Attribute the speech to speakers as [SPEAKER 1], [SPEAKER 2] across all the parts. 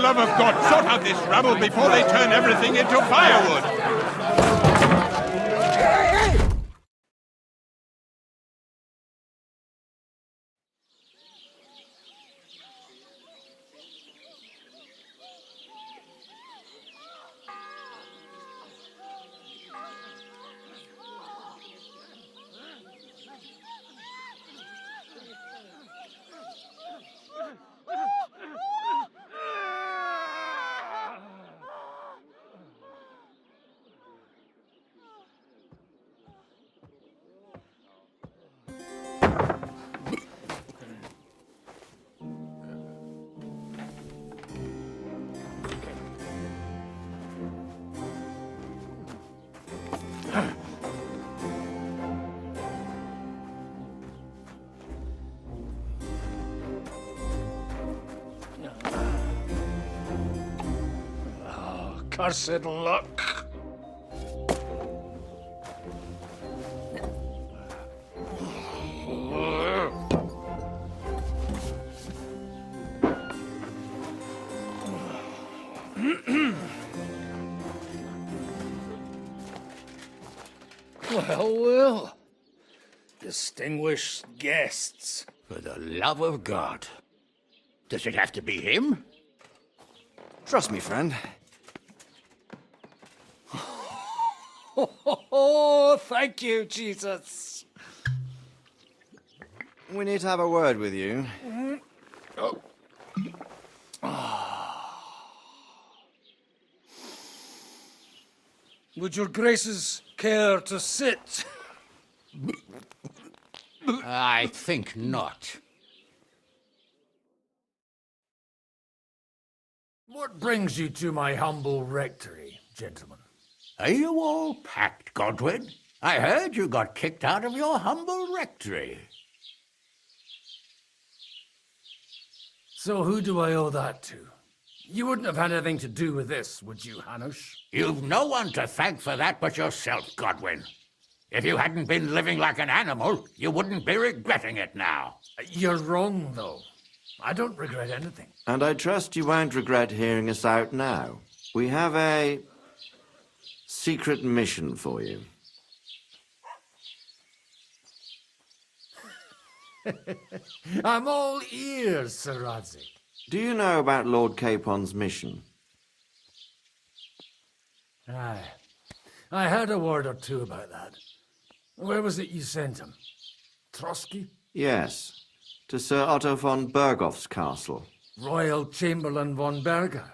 [SPEAKER 1] love of God, sort out this rabble before they turn everything into firewood!
[SPEAKER 2] Cursed luck. Well. Distinguished guests.
[SPEAKER 3] For the love of God. Does it have to be him?
[SPEAKER 4] Trust me, friend.
[SPEAKER 2] Oh, thank you, Jesus.
[SPEAKER 4] We need to have a word with you.
[SPEAKER 2] Would your graces care to sit?
[SPEAKER 3] I think not.
[SPEAKER 2] What brings you to my humble rectory, gentlemen?
[SPEAKER 3] Are you all packed, Godwin? I heard you got kicked out of your humble rectory.
[SPEAKER 2] So who do I owe that to? You wouldn't have had anything to do with this, would you, Hanush?
[SPEAKER 3] You've no one to thank for that but yourself, Godwin. If you hadn't been living like an animal, you wouldn't be regretting it now.
[SPEAKER 2] You're wrong, though. I don't regret anything.
[SPEAKER 4] And I trust you won't regret hearing us out now. We have a secret mission for you.
[SPEAKER 2] I'm all ears, Sir Radzik.
[SPEAKER 4] Do you know about Lord Capon's mission?
[SPEAKER 2] Aye. I heard a word or two about that. Where was it you sent him? Trotsky?
[SPEAKER 4] Yes, to Sir Otto von Bergoff's castle.
[SPEAKER 2] Royal Chamberlain von Berger.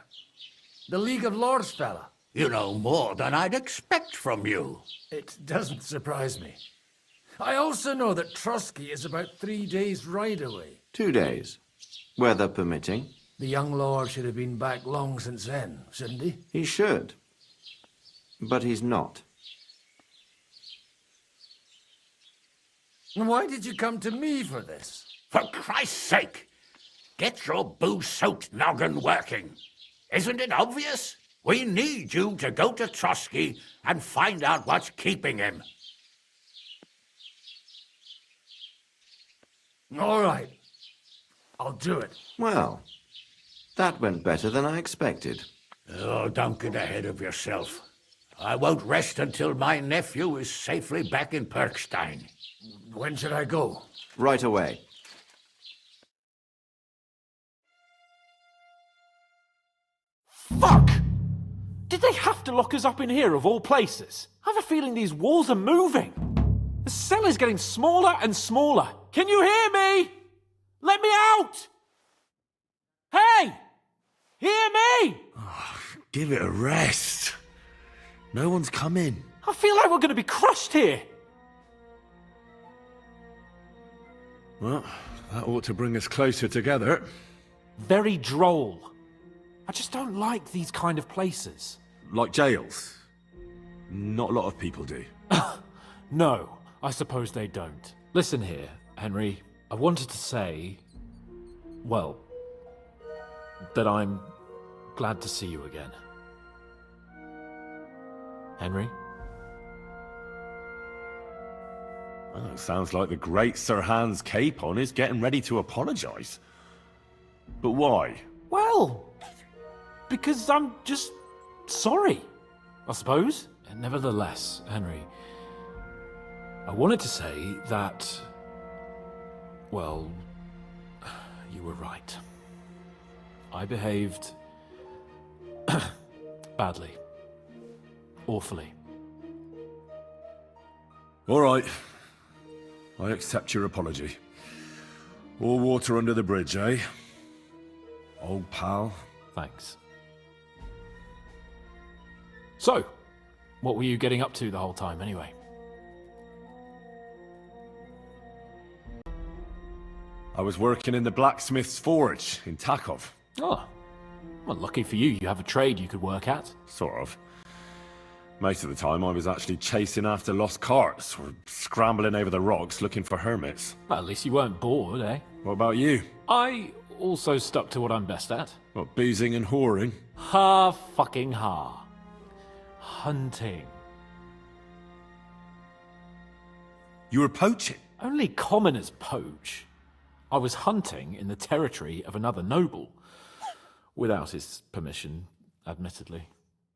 [SPEAKER 2] The League of Lords fella.
[SPEAKER 3] You know more than I'd expect from you.
[SPEAKER 2] It doesn't surprise me. I also know that Trotsky is about 3 days' ride away.
[SPEAKER 4] 2 days, weather permitting.
[SPEAKER 2] The young lord should have been back long since then, shouldn't he?
[SPEAKER 4] He should. But he's not.
[SPEAKER 2] And why did you come to me for this?
[SPEAKER 3] For Christ's sake, get your booze-soaked noggin working. Isn't it obvious? We need you to go to Trotsky and find out what's keeping him.
[SPEAKER 2] All right. I'll do it.
[SPEAKER 4] Well, that went better than I expected.
[SPEAKER 3] Oh, don't get ahead of yourself. I won't rest until my nephew is safely back in Perkstein.
[SPEAKER 2] When should I go?
[SPEAKER 4] Right away.
[SPEAKER 5] Fuck! Did they have to lock us up in here of all places? I have a feeling these walls are moving. The cell is getting smaller and smaller. Can you hear me? Let me out! Hey! Hear me!
[SPEAKER 6] Oh, give it a rest. No one's come in.
[SPEAKER 5] I feel like we're going to be crushed here.
[SPEAKER 6] Well, that ought to bring us closer together.
[SPEAKER 5] Very droll. I just don't like these kind of places.
[SPEAKER 6] Like jails. Not a lot of people do.
[SPEAKER 5] No, I suppose they don't. Listen here, Henry. I wanted to say, well, that I'm glad to see you again. Henry?
[SPEAKER 6] Well, it sounds like the great Sir Hans Capon is getting ready to apologize. But why?
[SPEAKER 5] Well, Because I'm just sorry, I suppose. And nevertheless, Henry, I wanted to say that, well, you were right. I behaved badly. Awfully.
[SPEAKER 6] All right. I accept your apology. All water under the bridge, eh? Old pal.
[SPEAKER 5] Thanks. So, what were you getting up to the whole time, anyway?
[SPEAKER 6] I was working in the blacksmith's forge in Takov.
[SPEAKER 5] Oh, well, lucky for you, you have a trade you could work at.
[SPEAKER 6] Sort of. Most of the time I was actually chasing after lost carts or scrambling over the rocks looking for hermits.
[SPEAKER 5] Well, at least you weren't bored, eh?
[SPEAKER 6] What about you?
[SPEAKER 5] I also stuck to what I'm best at.
[SPEAKER 6] What, boozing and whoring?
[SPEAKER 5] Ha. Hunting.
[SPEAKER 6] You were poaching?
[SPEAKER 5] Only commoners poach. I was hunting in the territory of another noble. Without his permission, admittedly.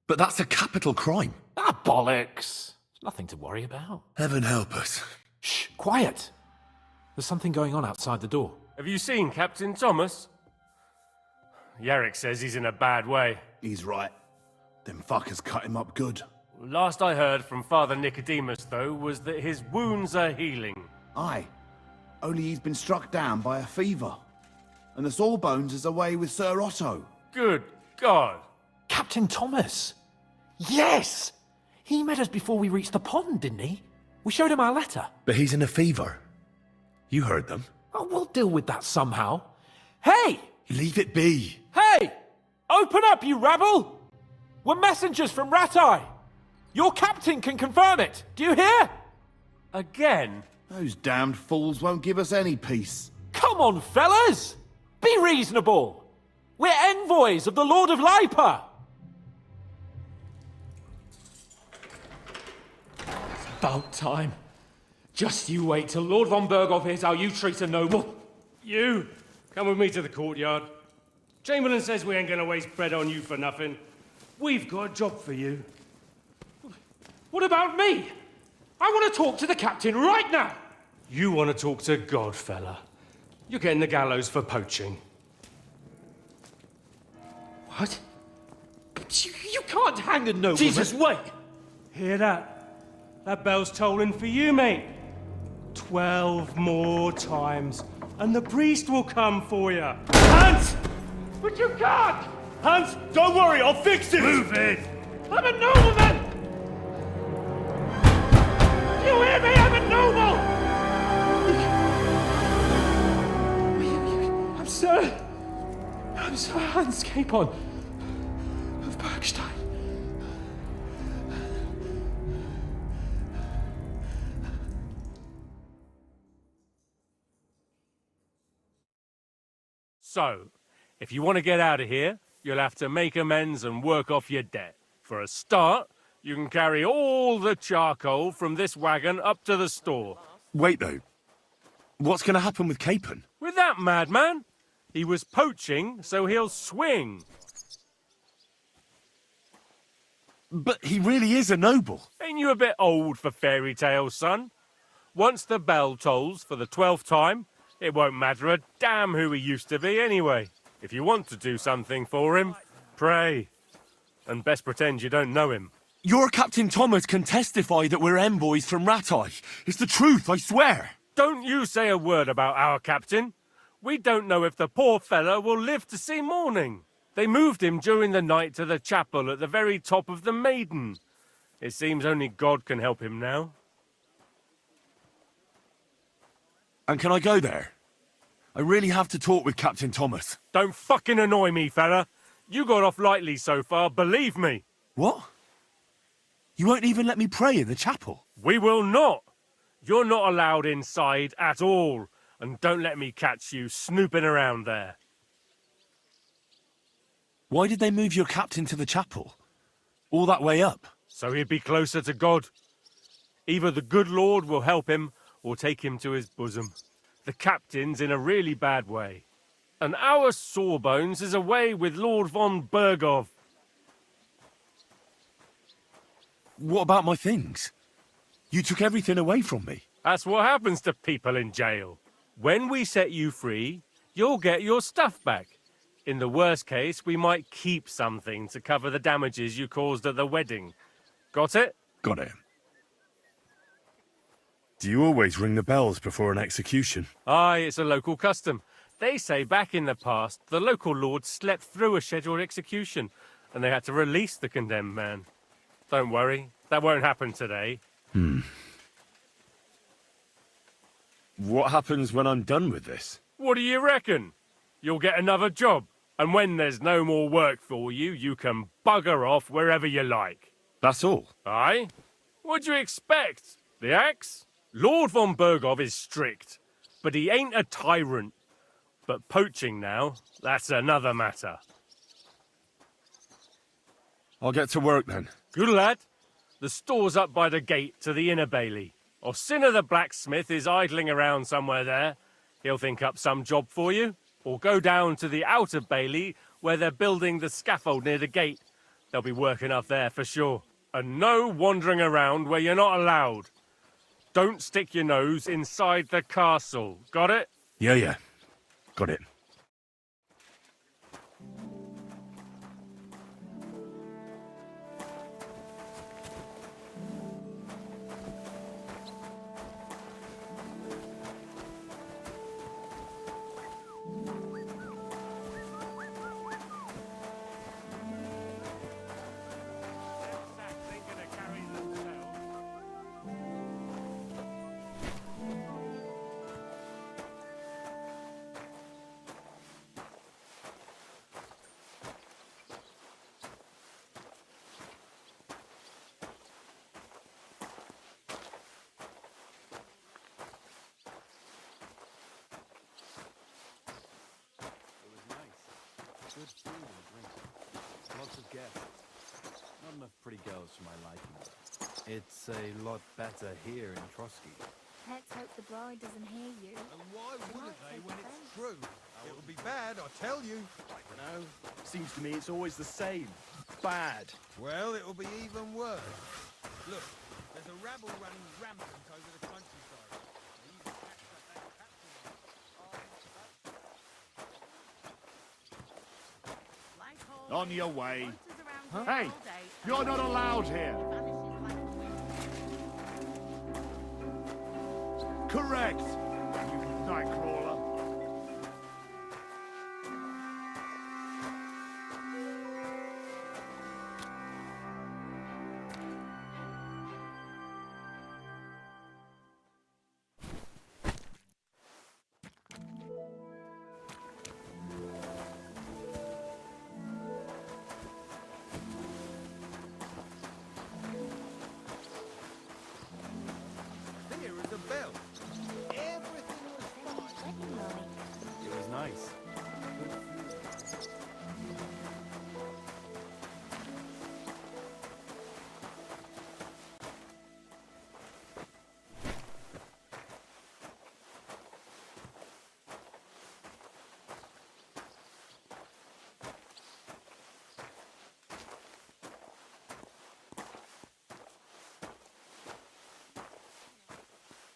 [SPEAKER 6] But that's a capital crime.
[SPEAKER 5] Ah, bollocks! Nothing to worry about.
[SPEAKER 6] Heaven help us.
[SPEAKER 5] Shh, quiet! There's something going on outside the door.
[SPEAKER 7] Have you seen Captain Thomas? Yarrick says he's in a bad way.
[SPEAKER 8] He's right. Them fuckers cut him up good.
[SPEAKER 7] Last I heard from Father Nicodemus, though, was that his wounds are healing.
[SPEAKER 8] Aye. Only he's been struck down by a fever. And the Sawbones is away with Sir Otto.
[SPEAKER 7] Good God!
[SPEAKER 5] Captain Thomas! Yes! He met us before we reached the pond, didn't he? We showed him our letter.
[SPEAKER 6] But he's in a fever. You heard them.
[SPEAKER 5] Oh, we'll deal with that somehow. Hey!
[SPEAKER 6] Leave it be.
[SPEAKER 5] Hey! Open up, you rabble! We're messengers from Ratai. Your captain can confirm it. Do you hear?
[SPEAKER 7] Again?
[SPEAKER 8] Those damned fools won't give us any peace.
[SPEAKER 5] Come on, fellas! Be reasonable! We're envoys of the Lord of Lipa!
[SPEAKER 9] About time. Just you wait till Lord von Berghoff hears how you treat a noble.
[SPEAKER 7] You, come with me to the courtyard. Chamberlain says we ain't gonna waste bread on you for nothing. We've got a job for you.
[SPEAKER 9] What about me? I want to talk to the captain right now.
[SPEAKER 7] You want to talk to God, fella. You're getting the gallows for poaching.
[SPEAKER 9] What? You can't hang a nobleman.
[SPEAKER 7] Jesus, wait! Hear that? That bell's tolling for you, mate. 12 more times, and the priest will come for you. Hans!
[SPEAKER 9] But you can't!
[SPEAKER 7] Hans, don't worry, I'll fix it! Move it!
[SPEAKER 9] I'm a nobleman! You hear me? I'm a noble! I'm Sir Hans Capon of Bergstein.
[SPEAKER 7] So, if you want to get out of here, you'll have to make amends and work off your debt. For a start, you can carry all the charcoal from this wagon up to the store.
[SPEAKER 6] Wait, though. What's going to happen with Capon?
[SPEAKER 7] With that madman? He was poaching, so he'll swing.
[SPEAKER 6] But he really is a noble.
[SPEAKER 7] Ain't you a bit old for fairy tales, son? Once the bell tolls for the 12th time, it won't matter a damn who he used to be anyway. If you want to do something for him, pray. And best pretend you don't know him.
[SPEAKER 6] Your Captain Thomas can testify that we're envoys from Ratai. It's the truth, I swear.
[SPEAKER 7] Don't you say a word about our captain. We don't know if the poor fellow will live to see morning. They moved him during the night to the chapel at the very top of the Maiden. It seems only God can help him now.
[SPEAKER 6] And can I go there? I really have to talk with Captain Thomas.
[SPEAKER 7] Don't fucking annoy me, fella. You got off lightly so far, believe me.
[SPEAKER 6] What? You won't even let me pray in the chapel?
[SPEAKER 7] We will not. You're not allowed inside at all. And don't let me catch you snooping around there.
[SPEAKER 6] Why did they move your captain to the chapel? All that way up?
[SPEAKER 7] So he'd be closer to God. Either the good Lord will help him, or take him to his bosom. The captain's in a really bad way. And our Sawbones is away with Lord von Bergov.
[SPEAKER 6] What about my things? You took everything away from me.
[SPEAKER 7] That's what happens to people in jail. When we set you free, you'll get your stuff back. In the worst case, we might keep something to cover the damages you caused at the wedding. Got it?
[SPEAKER 6] Got it. Do you always ring the bells before an execution?
[SPEAKER 7] Aye, it's a local custom. They say back in the past, the local lord slept through a scheduled execution, and they had to release the condemned man. Don't worry, that won't happen today.
[SPEAKER 6] What happens when I'm done with this?
[SPEAKER 7] What do you reckon? You'll get another job, and when there's no more work for you, you can bugger off wherever you like.
[SPEAKER 6] That's all?
[SPEAKER 7] Aye? What'd you expect? The axe? Lord von Bergov is strict, but he ain't a tyrant. But poaching now, that's another matter.
[SPEAKER 6] I'll get to work then.
[SPEAKER 7] Good lad. The store's up by the gate to the inner bailey. Orsina the blacksmith is idling around somewhere there. He'll think up some job for you. Or go down to the outer bailey where they're building the scaffold near the gate. They'll be working up there for sure. And no wandering around where you're not allowed. Don't stick your nose inside the castle. Got it?
[SPEAKER 6] Yeah. Got it.
[SPEAKER 10] Good food and drink. Lots of guests. Not enough pretty girls for my liking. It's a lot better here in Trotsky.
[SPEAKER 11] Let's hope the bride doesn't hear you.
[SPEAKER 1] And why wouldn't they when it's true? It'll be bad, I tell you.
[SPEAKER 10] I don't know. Seems to me it's always the same. Bad.
[SPEAKER 1] Well, it'll be even worse. Look, there's a rabble running rampant over the countryside. They even packed up that captain.
[SPEAKER 8] On your way. Hey, you're not allowed here. Correct, you nightcrawler.
[SPEAKER 1] Here is a bell. Everything was fine.
[SPEAKER 10] It was nice.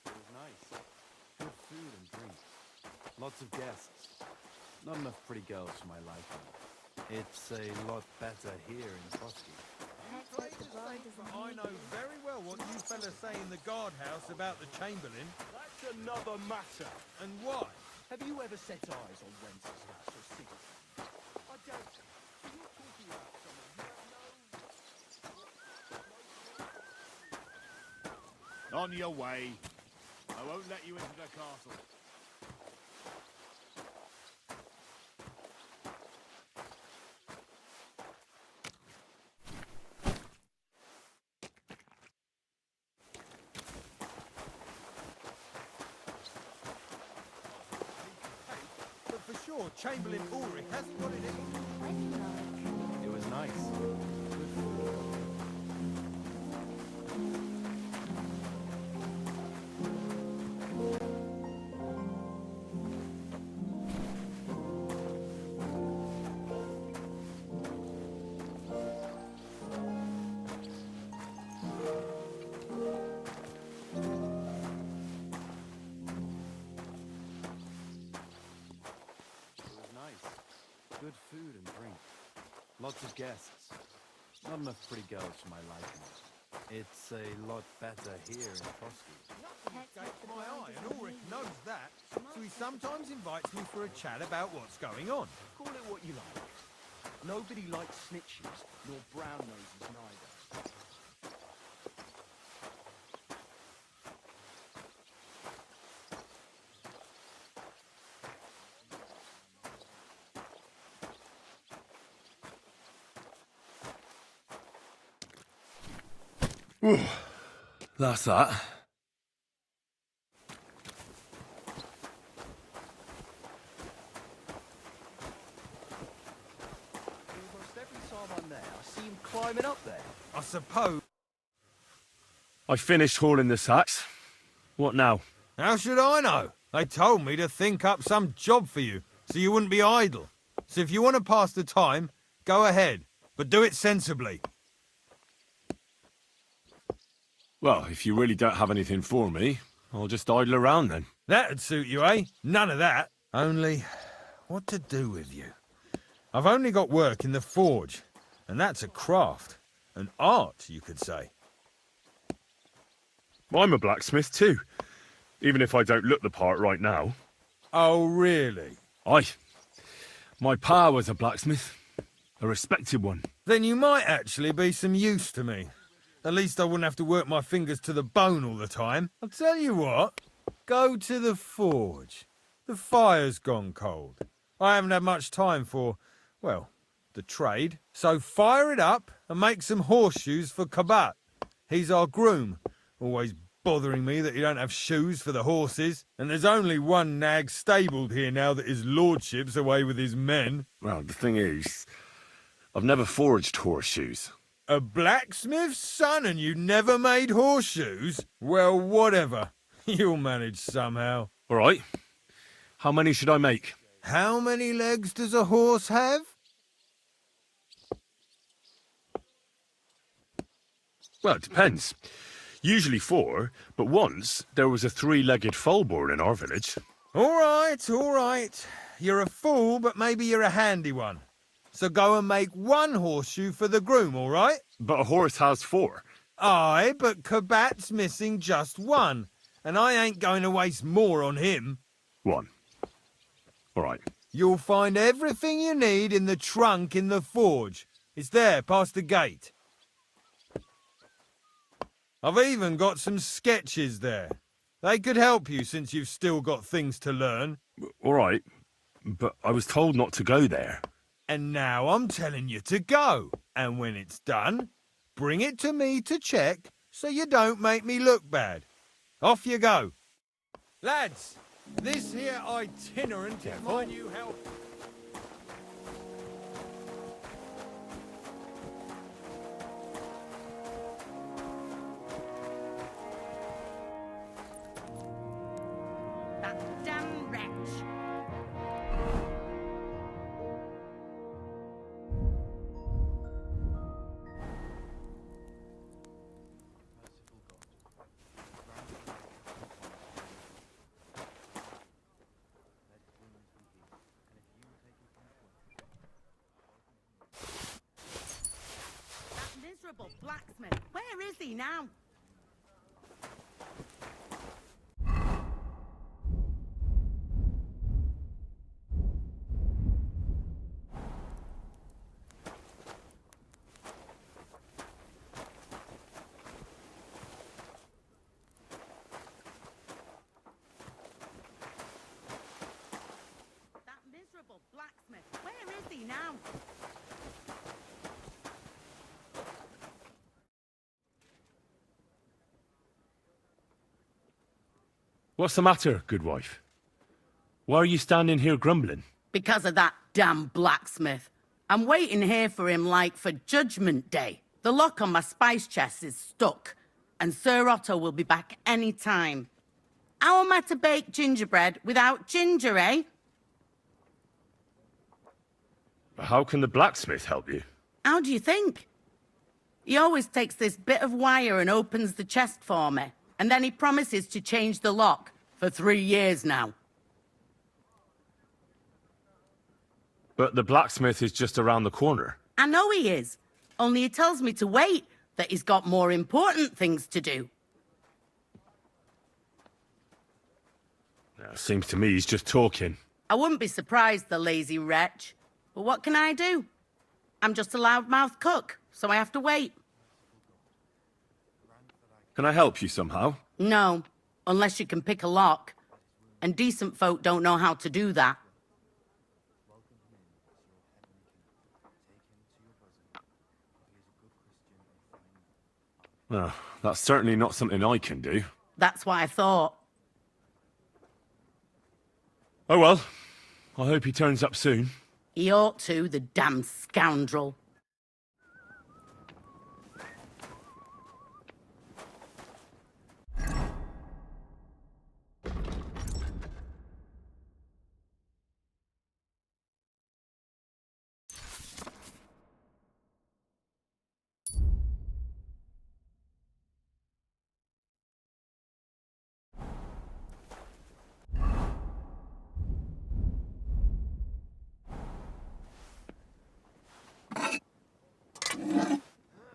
[SPEAKER 10] It was nice. Good food and drink. Lots of guests. Not enough pretty girls for my liking. It's a lot better here in Trotsky.
[SPEAKER 11] Let's hope the bride doesn't
[SPEAKER 1] I
[SPEAKER 11] hear
[SPEAKER 1] know
[SPEAKER 11] you.
[SPEAKER 1] very well what you fellas say in the guardhouse about the Chamberlain.
[SPEAKER 10] That's another matter.
[SPEAKER 1] And why?
[SPEAKER 10] Have you ever set eyes on Wenceslas or seen him? I doubt it. You're talking about someone you have no...
[SPEAKER 8] On your way. I won't let you into the castle.
[SPEAKER 1] But for sure, Chamberlain Ulrich hasn't got it in.
[SPEAKER 10] It was nice. Good food. Good food and drink. Lots of guests. Not enough pretty girls for my liking. It's a lot better here in Trotsky.
[SPEAKER 11] Pets hope
[SPEAKER 1] Escapes
[SPEAKER 11] the
[SPEAKER 1] my
[SPEAKER 11] bride
[SPEAKER 1] eye,
[SPEAKER 11] doesn't
[SPEAKER 1] and
[SPEAKER 11] hear
[SPEAKER 1] Ulrich
[SPEAKER 11] you.
[SPEAKER 1] knows that, so he sometimes invites me for a chat about what's going on.
[SPEAKER 12] Call it what you like. Nobody likes snitches, nor brown noses neither.
[SPEAKER 6] That's that.
[SPEAKER 12] Almost every time I'm there, I see him climbing up there.
[SPEAKER 1] I suppose.
[SPEAKER 6] I finished hauling the sacks. What now?
[SPEAKER 1] How should I know? They told me to think up some job for you, so you wouldn't be idle. So if you want to pass the time, go ahead, but do it sensibly.
[SPEAKER 6] Well, if you really don't have anything for me, I'll just idle around then.
[SPEAKER 1] That'd suit you, eh? None of that. Only, what to do with you? I've only got work in the forge, and that's a craft. An art, you could say.
[SPEAKER 6] I'm a blacksmith too, even if I don't look the part right now.
[SPEAKER 1] Oh, really?
[SPEAKER 6] Aye. My pa was a blacksmith. A respected one.
[SPEAKER 1] Then you might actually be some use to me. At least I wouldn't have to work my fingers to the bone all the time. I'll tell you what, go to the forge. The fire's gone cold. I haven't had much time for, well, the trade. So fire it up and make some horseshoes for Kabat. He's our groom, always bothering me that he don't have shoes for the horses. And there's only one nag stabled here now that his lordship's away with his men.
[SPEAKER 6] Well, the thing is, I've never forged horseshoes.
[SPEAKER 1] A blacksmith's son and you never made horseshoes? Well, whatever. You'll manage somehow.
[SPEAKER 6] All right. How many should I make?
[SPEAKER 1] How many legs does a horse have?
[SPEAKER 6] Well, it depends. Usually 4, but once there was a 3-legged foal born in our village.
[SPEAKER 1] All right, all right. You're a fool, but maybe you're a handy one. So go and make one horseshoe for the groom, all right?
[SPEAKER 6] But a horse has 4.
[SPEAKER 1] Aye, but Kabat's missing just one, and I ain't going to waste more on him.
[SPEAKER 6] 1. All right.
[SPEAKER 1] You'll find everything you need in the trunk in the forge. It's there, past the gate. I've even got some sketches there. They could help you since you've still got things to learn.
[SPEAKER 6] All right, but I was told not to go there.
[SPEAKER 1] And now I'm telling you to go. And when it's done, bring it to me to check so you don't make me look bad. Off you go. Lads, this here itinerant is my new help.
[SPEAKER 13] That damn wretch. That miserable blacksmith. Where is he now? That miserable blacksmith. Where is he now?
[SPEAKER 6] What's the matter, good wife? Why are you standing here grumbling?
[SPEAKER 13] Because of that damn blacksmith. I'm waiting here for him like for Judgment Day. The lock on my spice chest is stuck, and Sir Otto will be back any time. How am I to bake gingerbread without ginger, eh?
[SPEAKER 6] How can the blacksmith help you?
[SPEAKER 13] How do you think? He always takes this bit of wire and opens the chest for me, and then he promises to change the lock for 3 years now.
[SPEAKER 6] But the blacksmith is just around the corner.
[SPEAKER 13] I know he is. Only he tells me to wait, that he's got more important things to do.
[SPEAKER 6] Seems to me he's just talking.
[SPEAKER 13] I wouldn't be surprised, the lazy wretch. But what can I do? I'm just a loudmouth cook, so I have to wait.
[SPEAKER 6] Can I help you somehow?
[SPEAKER 13] No, unless you can pick a lock. And decent folk don't know how to do that.
[SPEAKER 6] Oh, that's certainly not something I can do.
[SPEAKER 13] That's what I thought.
[SPEAKER 6] Oh well, I hope he turns up soon.
[SPEAKER 13] He ought to, the damn scoundrel.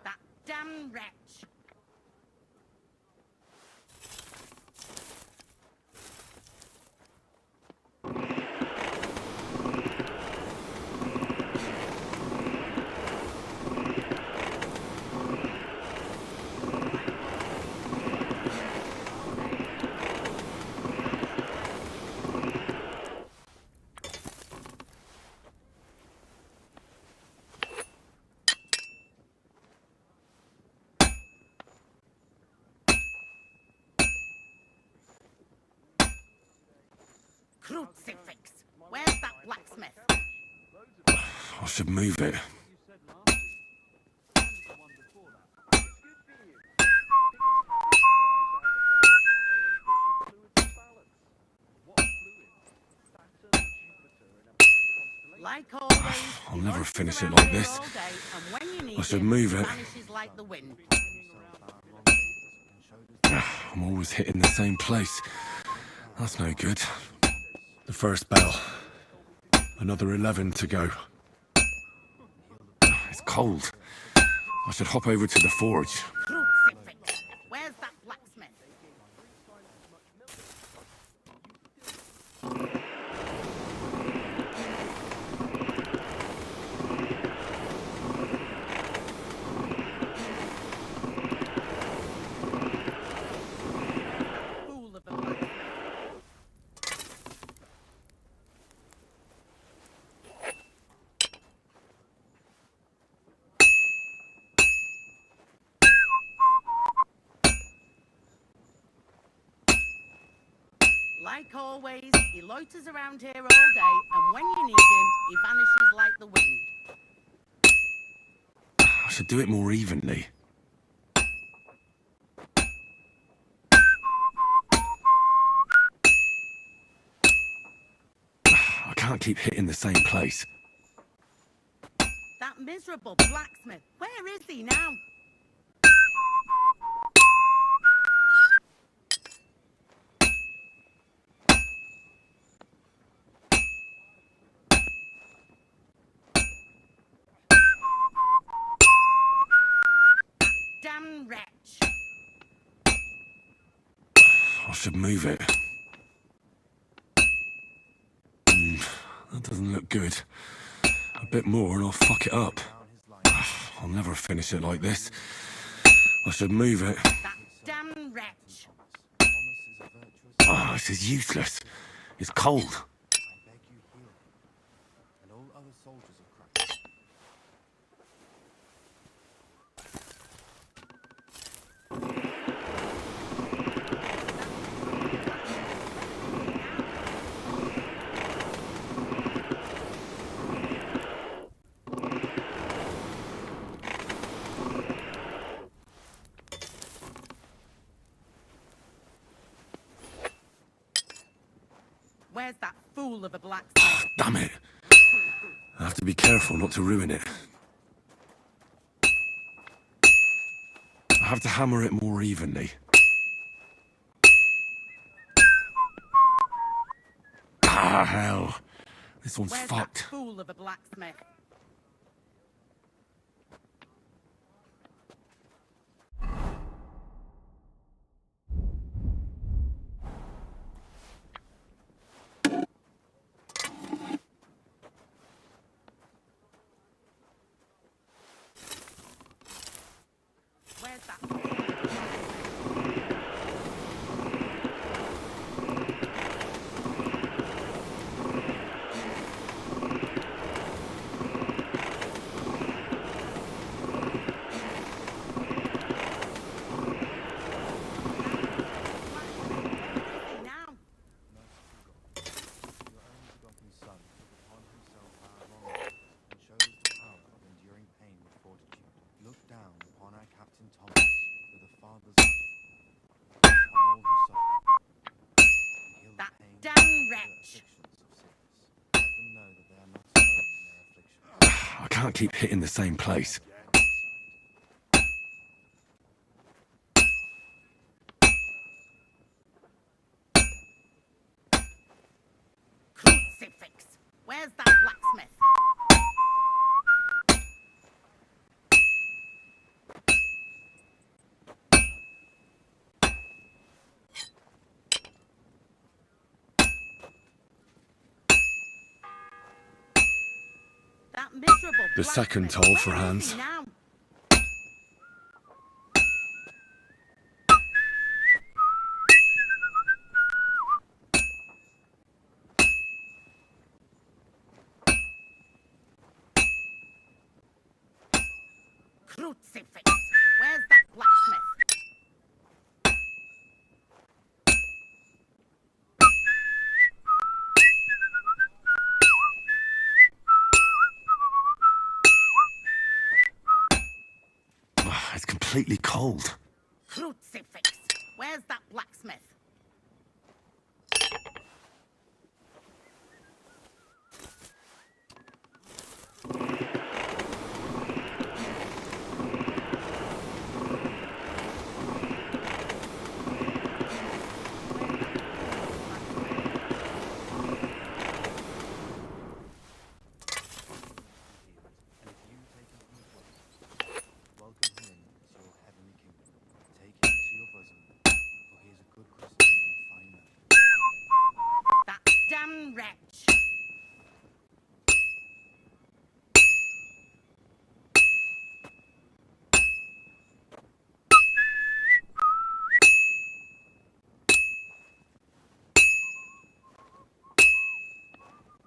[SPEAKER 13] That damn wretch. Crucifix. Where's that blacksmith?
[SPEAKER 6] I should move it.
[SPEAKER 13] Like always,
[SPEAKER 6] I'll never finish it like this. I should move it.
[SPEAKER 13] Like the wind.
[SPEAKER 6] I'm always hitting the same place. That's no good. The first bell. Another 11 to go. It's cold. I should hop over to the forge.
[SPEAKER 13] Crucifix. Where's that blacksmith? Fool of a blacksmith. Like always, he loiters around here all day, and when you need him, he vanishes like the wind.
[SPEAKER 6] I should do it more evenly. I can't keep hitting the same place.
[SPEAKER 13] That miserable blacksmith, where is he now? Damn wretch.
[SPEAKER 6] I should move it. That doesn't look good. A bit more and I'll fuck it up. I'll never finish it like this. I should move it.
[SPEAKER 13] That damn wretch.
[SPEAKER 6] Oh, this is useless. It's cold.
[SPEAKER 10] And all other soldiers of Christ.
[SPEAKER 13] Where's that fool of a blacksmith?
[SPEAKER 6] Damn it. I have to be careful not to ruin it. I have to hammer it more evenly. Ah, hell. This one's
[SPEAKER 13] Where's
[SPEAKER 6] fucked.
[SPEAKER 13] that fool of a blacksmith? Where's that? Now.
[SPEAKER 10] Your only begotten Son took upon himself our wrongs, and showed us the power of enduring pain with fortitude. Look down upon our Captain Thomas with a father's love, upon all who suffer, and heal the
[SPEAKER 13] That
[SPEAKER 10] pain
[SPEAKER 13] damn
[SPEAKER 10] and the
[SPEAKER 13] wretch.
[SPEAKER 10] afflictions of sickness. Let them know that they are not alone in their afflictions.
[SPEAKER 6] I can't keep hitting the same place.
[SPEAKER 13] Crucifix! Where's that blacksmith? That miserable
[SPEAKER 6] The second
[SPEAKER 13] blacksmith.
[SPEAKER 6] toll for
[SPEAKER 13] Where is
[SPEAKER 6] Hans.
[SPEAKER 13] he now? Crucifix! Where's that blacksmith?
[SPEAKER 6] It's completely cold.
[SPEAKER 13] Crucifix! Where's that blacksmith?
[SPEAKER 10] And if you take him from the cross, welcome him into your heavenly kingdom. Take him to your bosom, for he is a good Christian and a fine man.
[SPEAKER 13] That damn wretch!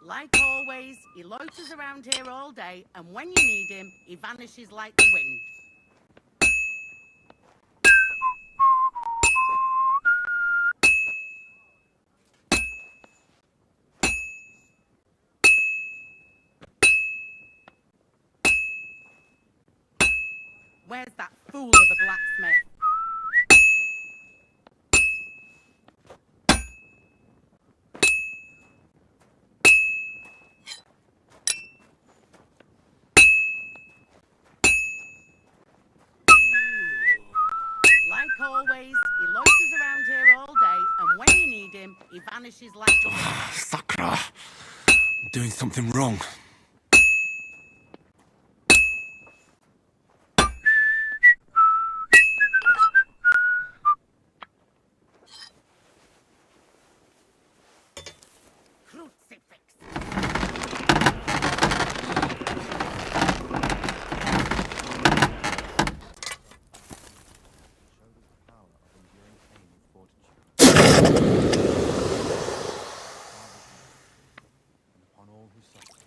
[SPEAKER 13] Like always, he loiters around here all day, and when you need him, he vanishes like the wind. Where's that fool of a blacksmith? Like always, he loiters around here all day, and when you need him, he vanishes like the wind.
[SPEAKER 6] Sakra! I'm doing something wrong.
[SPEAKER 13] Crucifix!
[SPEAKER 10] Showed us the power of enduring pain with fortitude. And upon all who suffer,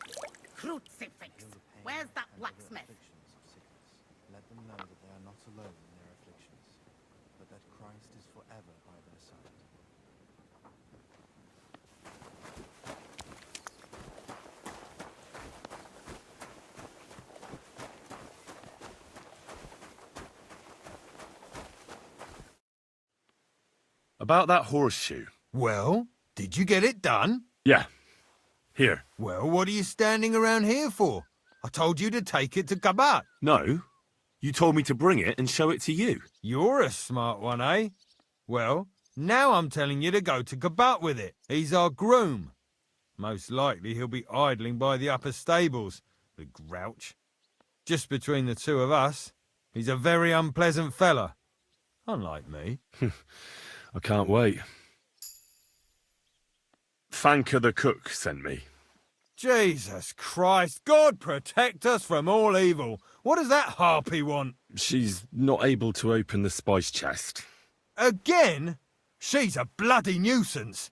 [SPEAKER 13] Crucifix!
[SPEAKER 10] heal the pain
[SPEAKER 13] Where's that
[SPEAKER 10] and the
[SPEAKER 13] blacksmith?
[SPEAKER 10] afflictions of sickness. Let them know that they are not alone in their afflictions, but that Christ is forever by their side.
[SPEAKER 6] About that horseshoe.
[SPEAKER 1] Well, did you get it done?
[SPEAKER 6] Yeah. Here.
[SPEAKER 1] Well, what are you standing around here for? I told you to take it to Kabat.
[SPEAKER 6] No. You told me to bring it and show it to you.
[SPEAKER 1] You're a smart one, eh? Well, now I'm telling you to go to Kabat with it. He's our groom. Most likely he'll be idling by the upper stables, the grouch. Just between the two of us, he's a very unpleasant fella. Unlike me.
[SPEAKER 6] I can't wait. Fanka the cook sent me.
[SPEAKER 1] Jesus Christ, God protect us from all evil. What does that harpy want?
[SPEAKER 6] She's not able to open the spice chest.
[SPEAKER 1] Again? She's a bloody nuisance.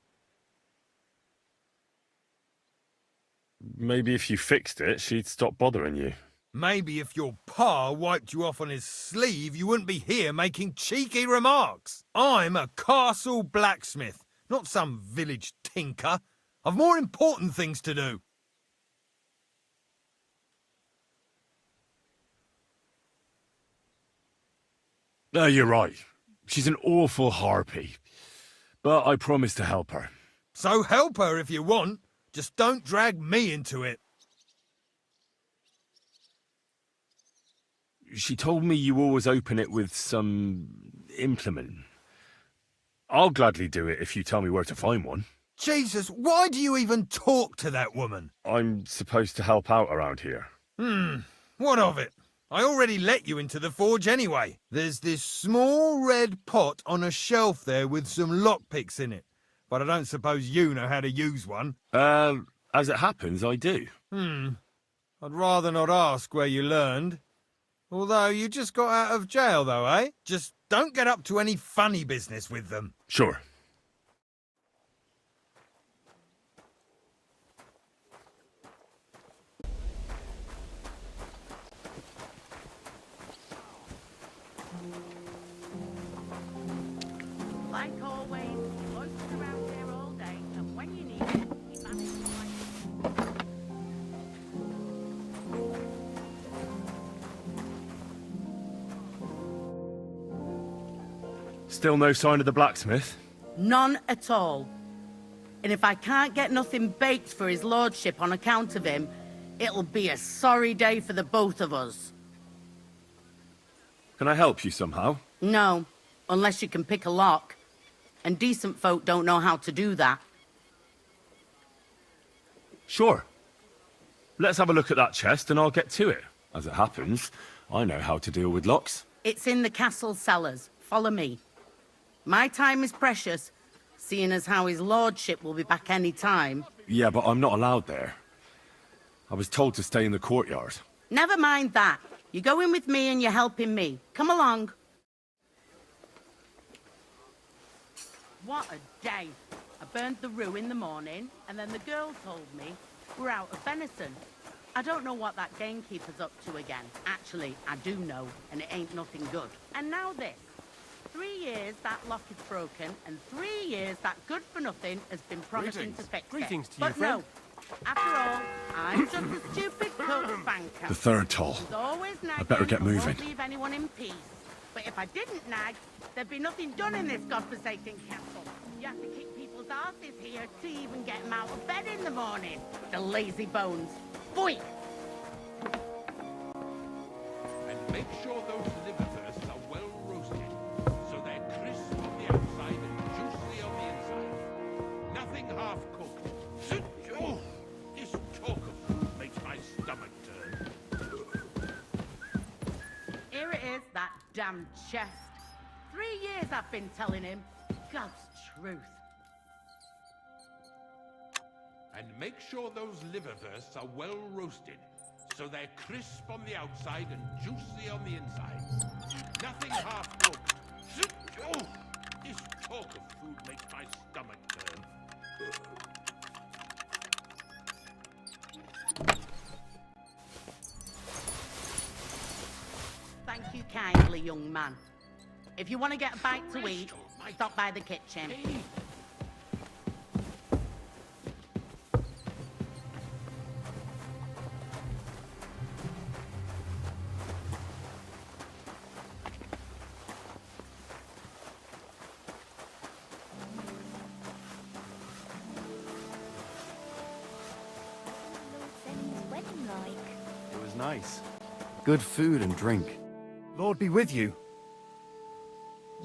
[SPEAKER 6] Maybe if you fixed it, she'd stop bothering you.
[SPEAKER 1] Maybe if your pa wiped you off on his sleeve, you wouldn't be here making cheeky remarks. I'm a castle blacksmith, not some village tinker. I've more important things to do.
[SPEAKER 6] No, you're right. She's an awful harpy. But I promise to help her.
[SPEAKER 1] So help her if you want. Just don't drag me into it.
[SPEAKER 6] She told me you always open it with some implement. I'll gladly do it if you tell me where to find one.
[SPEAKER 1] Jesus, why do you even talk to that woman?
[SPEAKER 6] I'm supposed to help out around here.
[SPEAKER 1] What of it? I already let you into the forge anyway. There's this small red pot on a shelf there with some lockpicks in it. But I don't suppose you know how to use one.
[SPEAKER 6] As it happens, I do.
[SPEAKER 1] I'd rather not ask where you learned. Although you just got out of jail, though, eh? Just don't get up to any funny business with them.
[SPEAKER 6] Sure.
[SPEAKER 13] Like always, he loiters around here all day, and when you need him, he manages to find you.
[SPEAKER 6] Still no sign of the blacksmith?
[SPEAKER 13] None at all. And if I can't get nothing baked for his lordship on account of him, it'll be a sorry day for the both of us.
[SPEAKER 6] Can I help you somehow?
[SPEAKER 13] No, unless you can pick a lock. And decent folk don't know how to do that.
[SPEAKER 6] Sure. Let's have a look at that chest and I'll get to it. As it happens, I know how to deal with locks.
[SPEAKER 13] It's in the castle cellars. Follow me. My time is precious, seeing as how his lordship will be back any time.
[SPEAKER 6] Yeah, but I'm not allowed there. I was told to stay in the courtyard.
[SPEAKER 13] Never mind that. You go in with me and you're helping me. Come along. What a day. I burned the rue in the morning, and then the girl told me we're out of venison. I don't know what that gamekeeper's up to again. Actually, I do know, and it ain't nothing good. And now this. 3 years that lock is broken, and 3 years that good-for-nothing has been promising to fix
[SPEAKER 7] Greetings
[SPEAKER 13] it.
[SPEAKER 7] to you,
[SPEAKER 13] But
[SPEAKER 7] friend.
[SPEAKER 13] no, after all, I'm just a stupid cook banker.
[SPEAKER 6] The third toll.
[SPEAKER 13] Who's always nagging
[SPEAKER 6] better get
[SPEAKER 13] and won't
[SPEAKER 6] moving.
[SPEAKER 13] leave anyone in peace. But if I didn't nag, there'd be nothing done in this godforsaken castle. You have to kick people's asses here to even get them out of bed in the morning. The lazy bones. Boy!
[SPEAKER 3] And make sure those liver firsts are well roasted, so they're crisp on the outside and juicy on the inside. Nothing half-cooked. Oh, this talk of food makes my stomach turn.
[SPEAKER 13] Here it is, that damn chest. 3 years I've been telling him. God's truth.
[SPEAKER 3] And make sure those liver firsts are well roasted, so they're crisp on the outside and juicy on the inside. Nothing half-cooked. Oh, this talk of food makes my stomach turn.
[SPEAKER 13] Thank you kindly, young man. If you want to get a bite to eat, stop by the kitchen.
[SPEAKER 11] Lord Zenny's wedding like?
[SPEAKER 10] It was nice. Good food and drink. Lord be with you.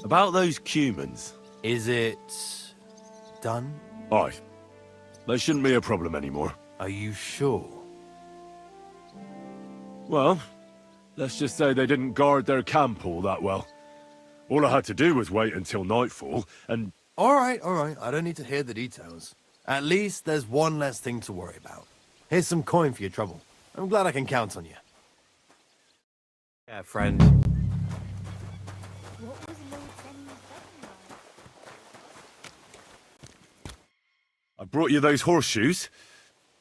[SPEAKER 4] About those cumans, is it done?
[SPEAKER 6] Aye. They shouldn't be a problem anymore.
[SPEAKER 10] Are you sure?
[SPEAKER 6] Well, let's just say they didn't guard their camp all that well. All I had to do was wait until nightfall, and...
[SPEAKER 10] All right. I don't need to hear the details. At least there's one less thing to worry about. Here's some coin for your trouble. I'm glad I can count on you. Yeah, friend.
[SPEAKER 11] What was Lord Zen's wedding like?
[SPEAKER 6] I brought you those horseshoes.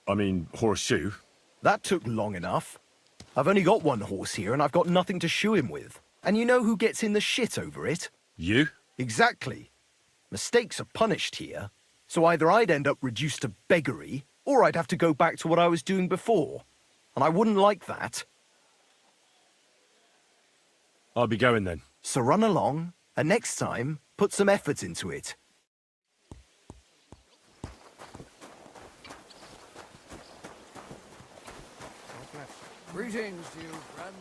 [SPEAKER 6] I mean, horseshoe.
[SPEAKER 12] That took long enough. I've only got one horse here and I've got nothing to shoe him with. And you know who gets in the shit over it?
[SPEAKER 6] You?
[SPEAKER 12] Exactly. Mistakes are punished here. So either I'd end up reduced to beggary, or I'd have to go back to what I was doing before. And I wouldn't like that.
[SPEAKER 6] I'll be going then.
[SPEAKER 12] So run along, and next time, put some effort into it.
[SPEAKER 2] Greetings to you, friend.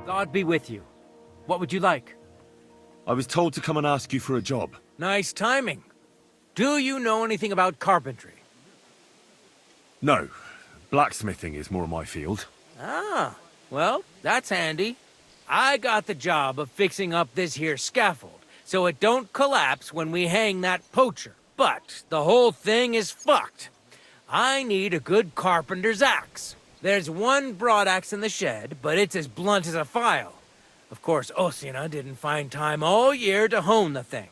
[SPEAKER 14] God be with you. What would you like?
[SPEAKER 6] I was told to come and ask you for a job.
[SPEAKER 14] Nice timing. Do you know anything about carpentry?
[SPEAKER 6] No. Blacksmithing is more my field.
[SPEAKER 14] Ah, well, that's handy. I got the job of fixing up this here scaffold, so it don't collapse when we hang that poacher. But the whole thing is fucked. I need a good carpenter's axe. There's one broadaxe in the shed, but it's as blunt as a file. Of course, Osina didn't find time all year to hone the thing.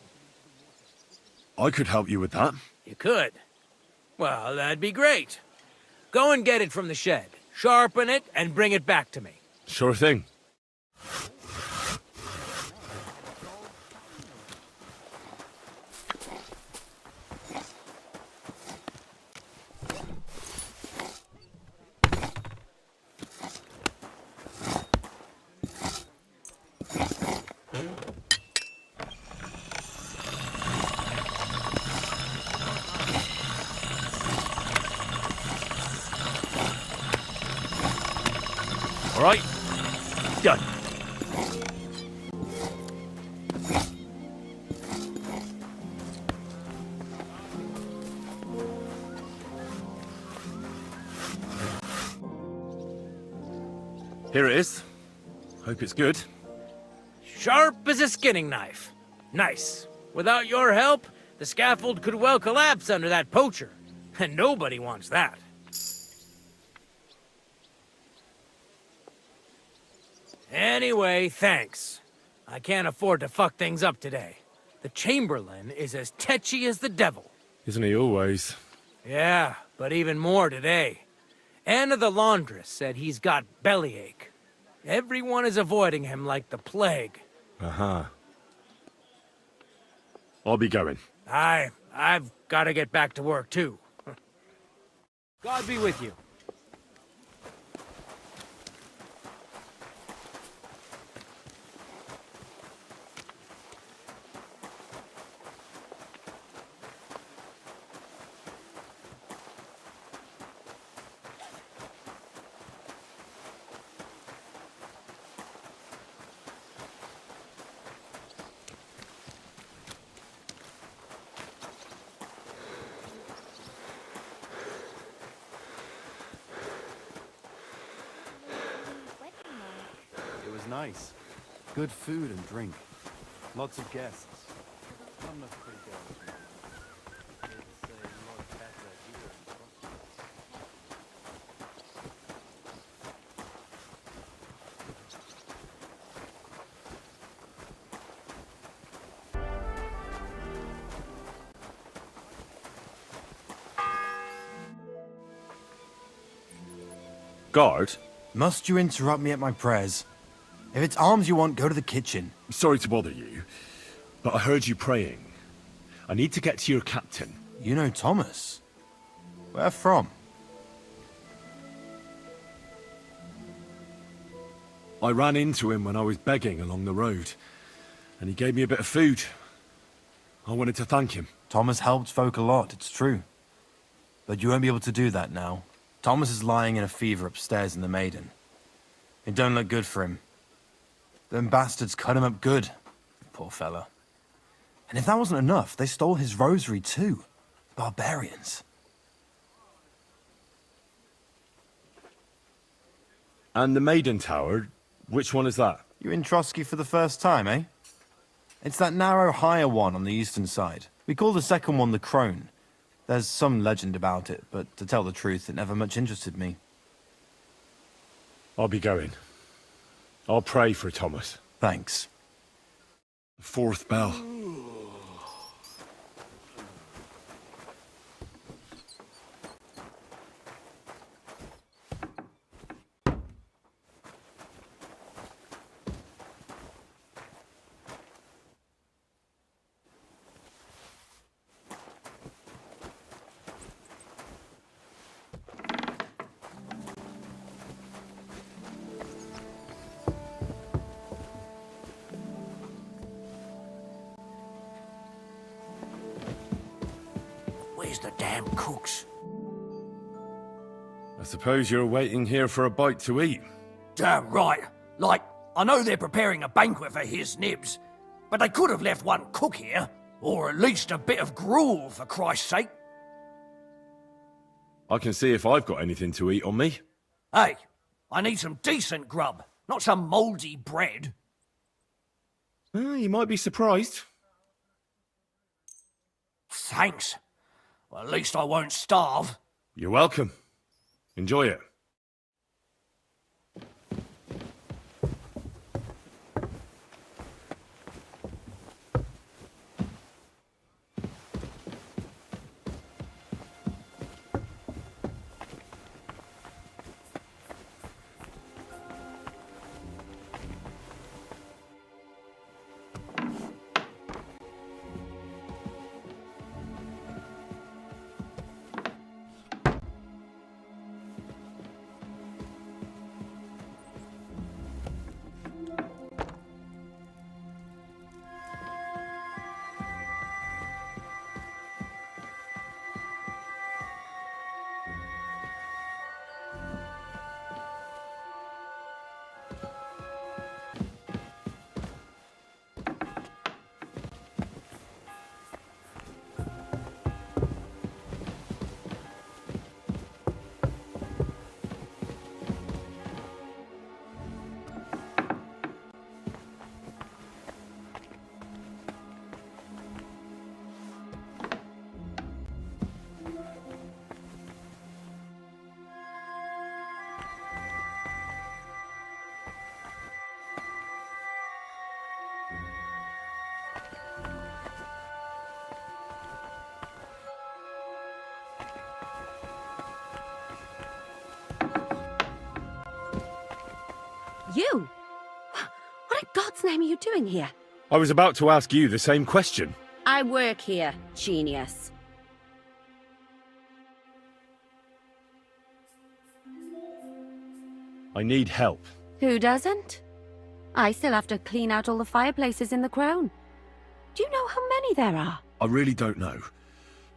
[SPEAKER 6] I could help you with that.
[SPEAKER 14] You could? Well, that'd be great. Go and get it from the shed, sharpen it, and bring it back to me.
[SPEAKER 6] Sure thing.
[SPEAKER 14] All right, done.
[SPEAKER 6] Here it is. Hope it's good.
[SPEAKER 14] Sharp as a skinning knife. Nice. Without your help, the scaffold could well collapse under that poacher. And nobody wants that. Anyway, thanks. I can't afford to fuck things up today. The Chamberlain is as tetchy as the devil.
[SPEAKER 6] Isn't he always?
[SPEAKER 14] Yeah, but even more today. Anna the laundress said he's got bellyache. Everyone is avoiding him like the plague.
[SPEAKER 6] Uh-huh. I'll be going.
[SPEAKER 14] I've got to get back to work, too. God be with you.
[SPEAKER 10] It was nice. Good food and drink. Lots of guests. Not enough pretty girls. It's a lot better here in Scotland.
[SPEAKER 6] Guard?
[SPEAKER 15] Must you interrupt me at my prayers? If it's arms you want, go to the kitchen.
[SPEAKER 6] Sorry to bother you, but I heard you praying. I need to get to your captain.
[SPEAKER 15] You know Thomas? Where from?
[SPEAKER 6] I ran into him when I was begging along the road, and he gave me a bit of food. I wanted to thank him.
[SPEAKER 15] Thomas helped folk a lot, it's true. But you won't be able to do that now. Thomas is lying in a fever upstairs in the Maiden. It don't look good for him. Them bastards cut him up good. Poor fella. And if that wasn't enough, they stole his rosary too. Barbarians.
[SPEAKER 6] And the Maiden Tower, which one is that?
[SPEAKER 15] You in Trotsky for the first time, eh? It's that narrow, higher one on the eastern side. We call the second one the Crone. There's some legend about it, but to tell the truth, it never much interested me.
[SPEAKER 6] I'll be going. I'll pray for Thomas.
[SPEAKER 15] Thanks.
[SPEAKER 6] Fourth bell.
[SPEAKER 14] Where's the damn cooks?
[SPEAKER 6] I suppose you're waiting here for a bite to eat.
[SPEAKER 16] Damn right. Like, I know they're preparing a banquet for his nibs, but they could have left one cook here, or at least a bit of gruel, for Christ's sake.
[SPEAKER 6] I can see if I've got anything to eat on me.
[SPEAKER 16] Hey, I need some decent grub, not some mouldy bread.
[SPEAKER 6] You might be surprised.
[SPEAKER 16] Thanks. Well, at least I won't starve.
[SPEAKER 6] You're welcome. Enjoy it.
[SPEAKER 17] You? What in God's name are you doing here?
[SPEAKER 6] I was about to ask you the same question.
[SPEAKER 17] I work here, genius.
[SPEAKER 6] I need help.
[SPEAKER 17] Who doesn't? I still have to clean out all the fireplaces in the Crown. Do you know how many there are?
[SPEAKER 6] I really don't know,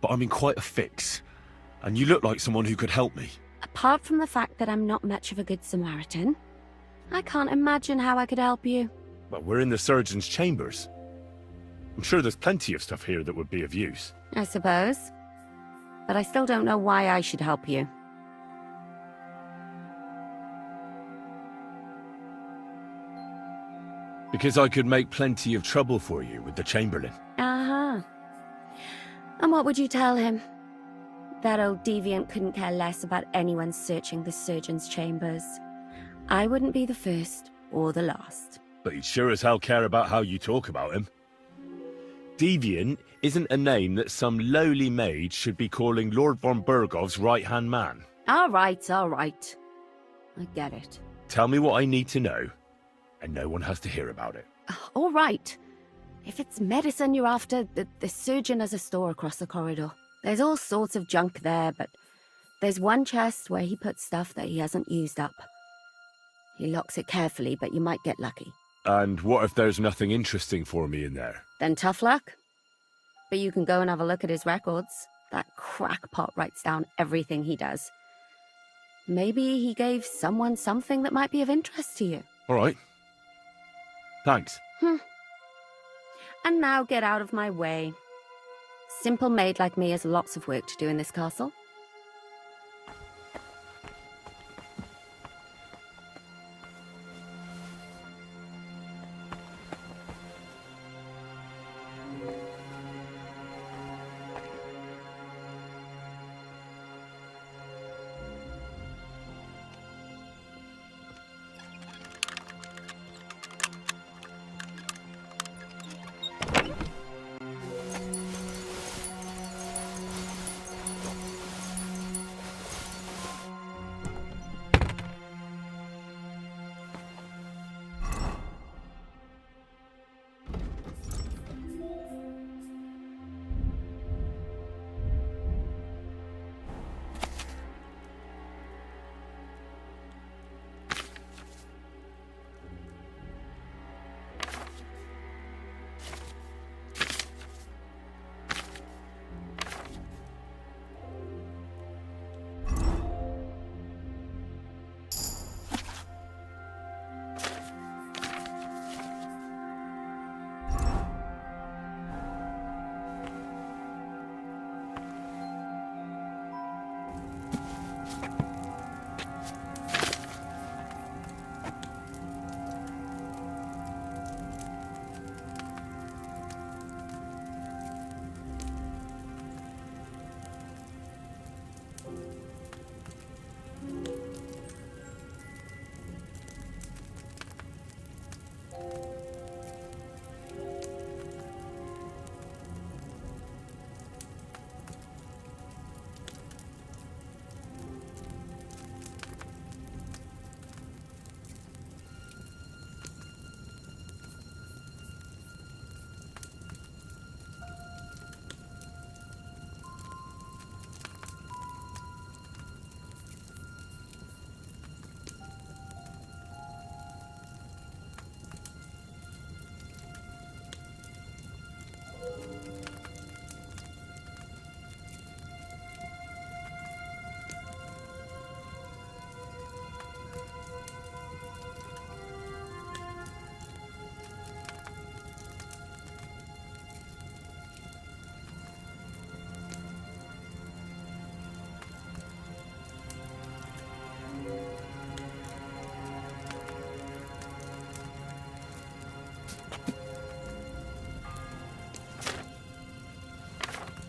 [SPEAKER 6] but I'm in quite a fix, and you look like someone who could help me.
[SPEAKER 17] Apart from the fact that I'm not much of a good Samaritan, I can't imagine how I could help you.
[SPEAKER 6] Well, we're in the surgeon's chambers. I'm sure there's plenty of stuff here that would be of use.
[SPEAKER 17] I suppose. But I still don't know why I should help you.
[SPEAKER 6] Because I could make plenty of trouble for you with the Chamberlain.
[SPEAKER 17] Uh-huh. And what would you tell him? That old deviant couldn't care less about anyone searching the surgeon's chambers. I wouldn't be the first or the last.
[SPEAKER 6] But he'd sure as hell care about how you talk about him. Deviant isn't a name that some lowly maid should be calling Lord von Bergov's right-hand man.
[SPEAKER 17] All right, all right. I get it.
[SPEAKER 6] Tell me what I need to know, and no one has to hear about it.
[SPEAKER 17] All right. If it's medicine you're after, the surgeon has a store across the corridor. There's all sorts of junk there, but there's one chest where he puts stuff that he hasn't used up. He locks it carefully, but you might get lucky.
[SPEAKER 6] And what if there's nothing interesting for me in there?
[SPEAKER 17] Then tough luck. But you can go and have a look at his records. That crackpot writes down everything he does. Maybe he gave someone something that might be of interest to you.
[SPEAKER 6] All right. Thanks.
[SPEAKER 17] And now get out of my way. Simple maid like me has lots of work to do in this castle.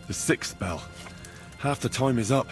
[SPEAKER 6] The 6th bell. Half the time is up.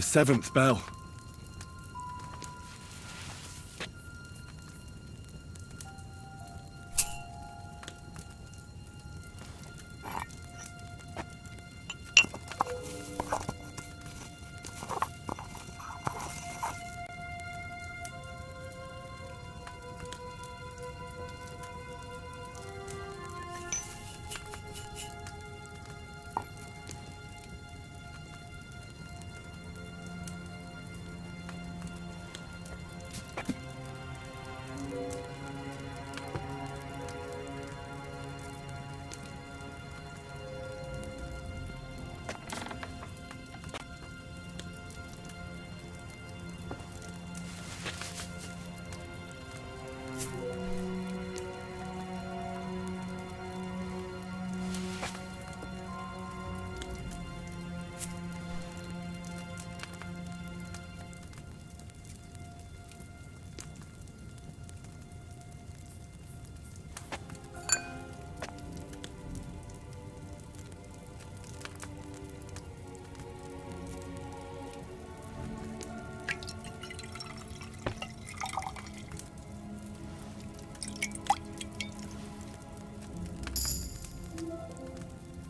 [SPEAKER 6] The 7th bell.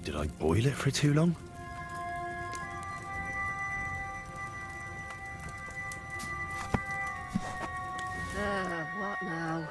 [SPEAKER 12] Did I boil it for too long?
[SPEAKER 17] What now?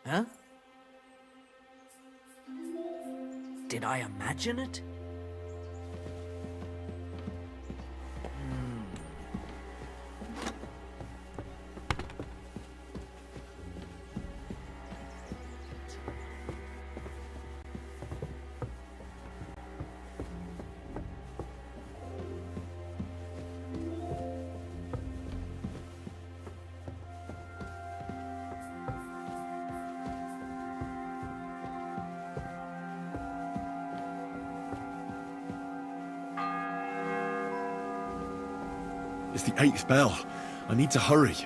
[SPEAKER 14] Huh? Did I imagine it?
[SPEAKER 6] It's the 8th bell. I need to hurry.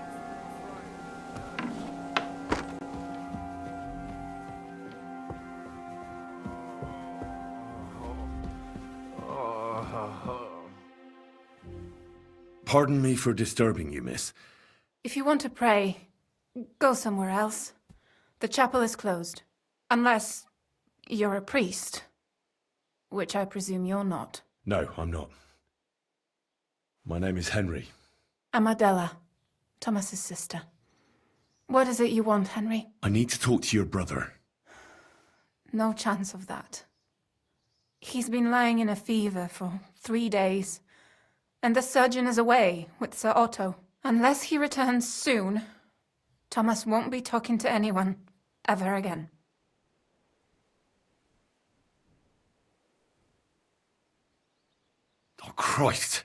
[SPEAKER 6] Pardon me for disturbing you, miss.
[SPEAKER 18] If you want to pray, go somewhere else. The chapel is closed. Unless you're a priest. Which I presume you're not.
[SPEAKER 6] No, I'm not. My name is Henry.
[SPEAKER 18] I'm Adela, Thomas's sister. What is it you want, Henry?
[SPEAKER 6] I need to talk to your brother.
[SPEAKER 18] No chance of that. He's been lying in a fever for 3 days, and the surgeon is away with Sir Otto. Unless he returns soon, Thomas won't be talking to anyone ever again.
[SPEAKER 6] Oh, Christ.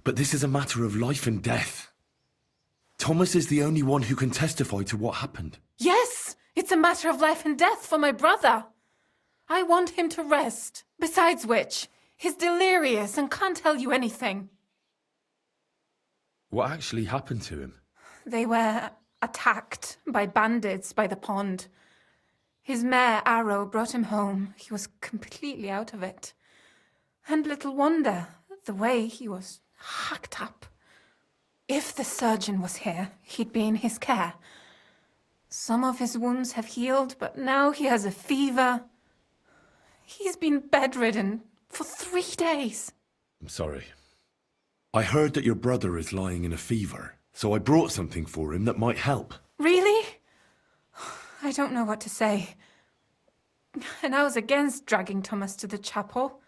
[SPEAKER 6] But this is a matter of life and death. Thomas is the only one who can testify to what happened.
[SPEAKER 18] Yes, it's a matter of life and death for my brother. I want him to rest. Besides which, he's delirious and can't tell you anything.
[SPEAKER 6] What actually happened to him?
[SPEAKER 18] They were attacked by bandits by the pond. His mare, Arrow, brought him home. He was completely out of it. And little wonder, the way he was hacked up. If the surgeon was here, he'd be in his care. Some of his wounds have healed, but now he has a fever. He's been bedridden for 3 days.
[SPEAKER 6] I'm sorry. I heard that your brother is lying in a fever, so I brought something for him that might help.
[SPEAKER 18] Really? I don't know what to say. And I was against dragging Thomas to the chapel.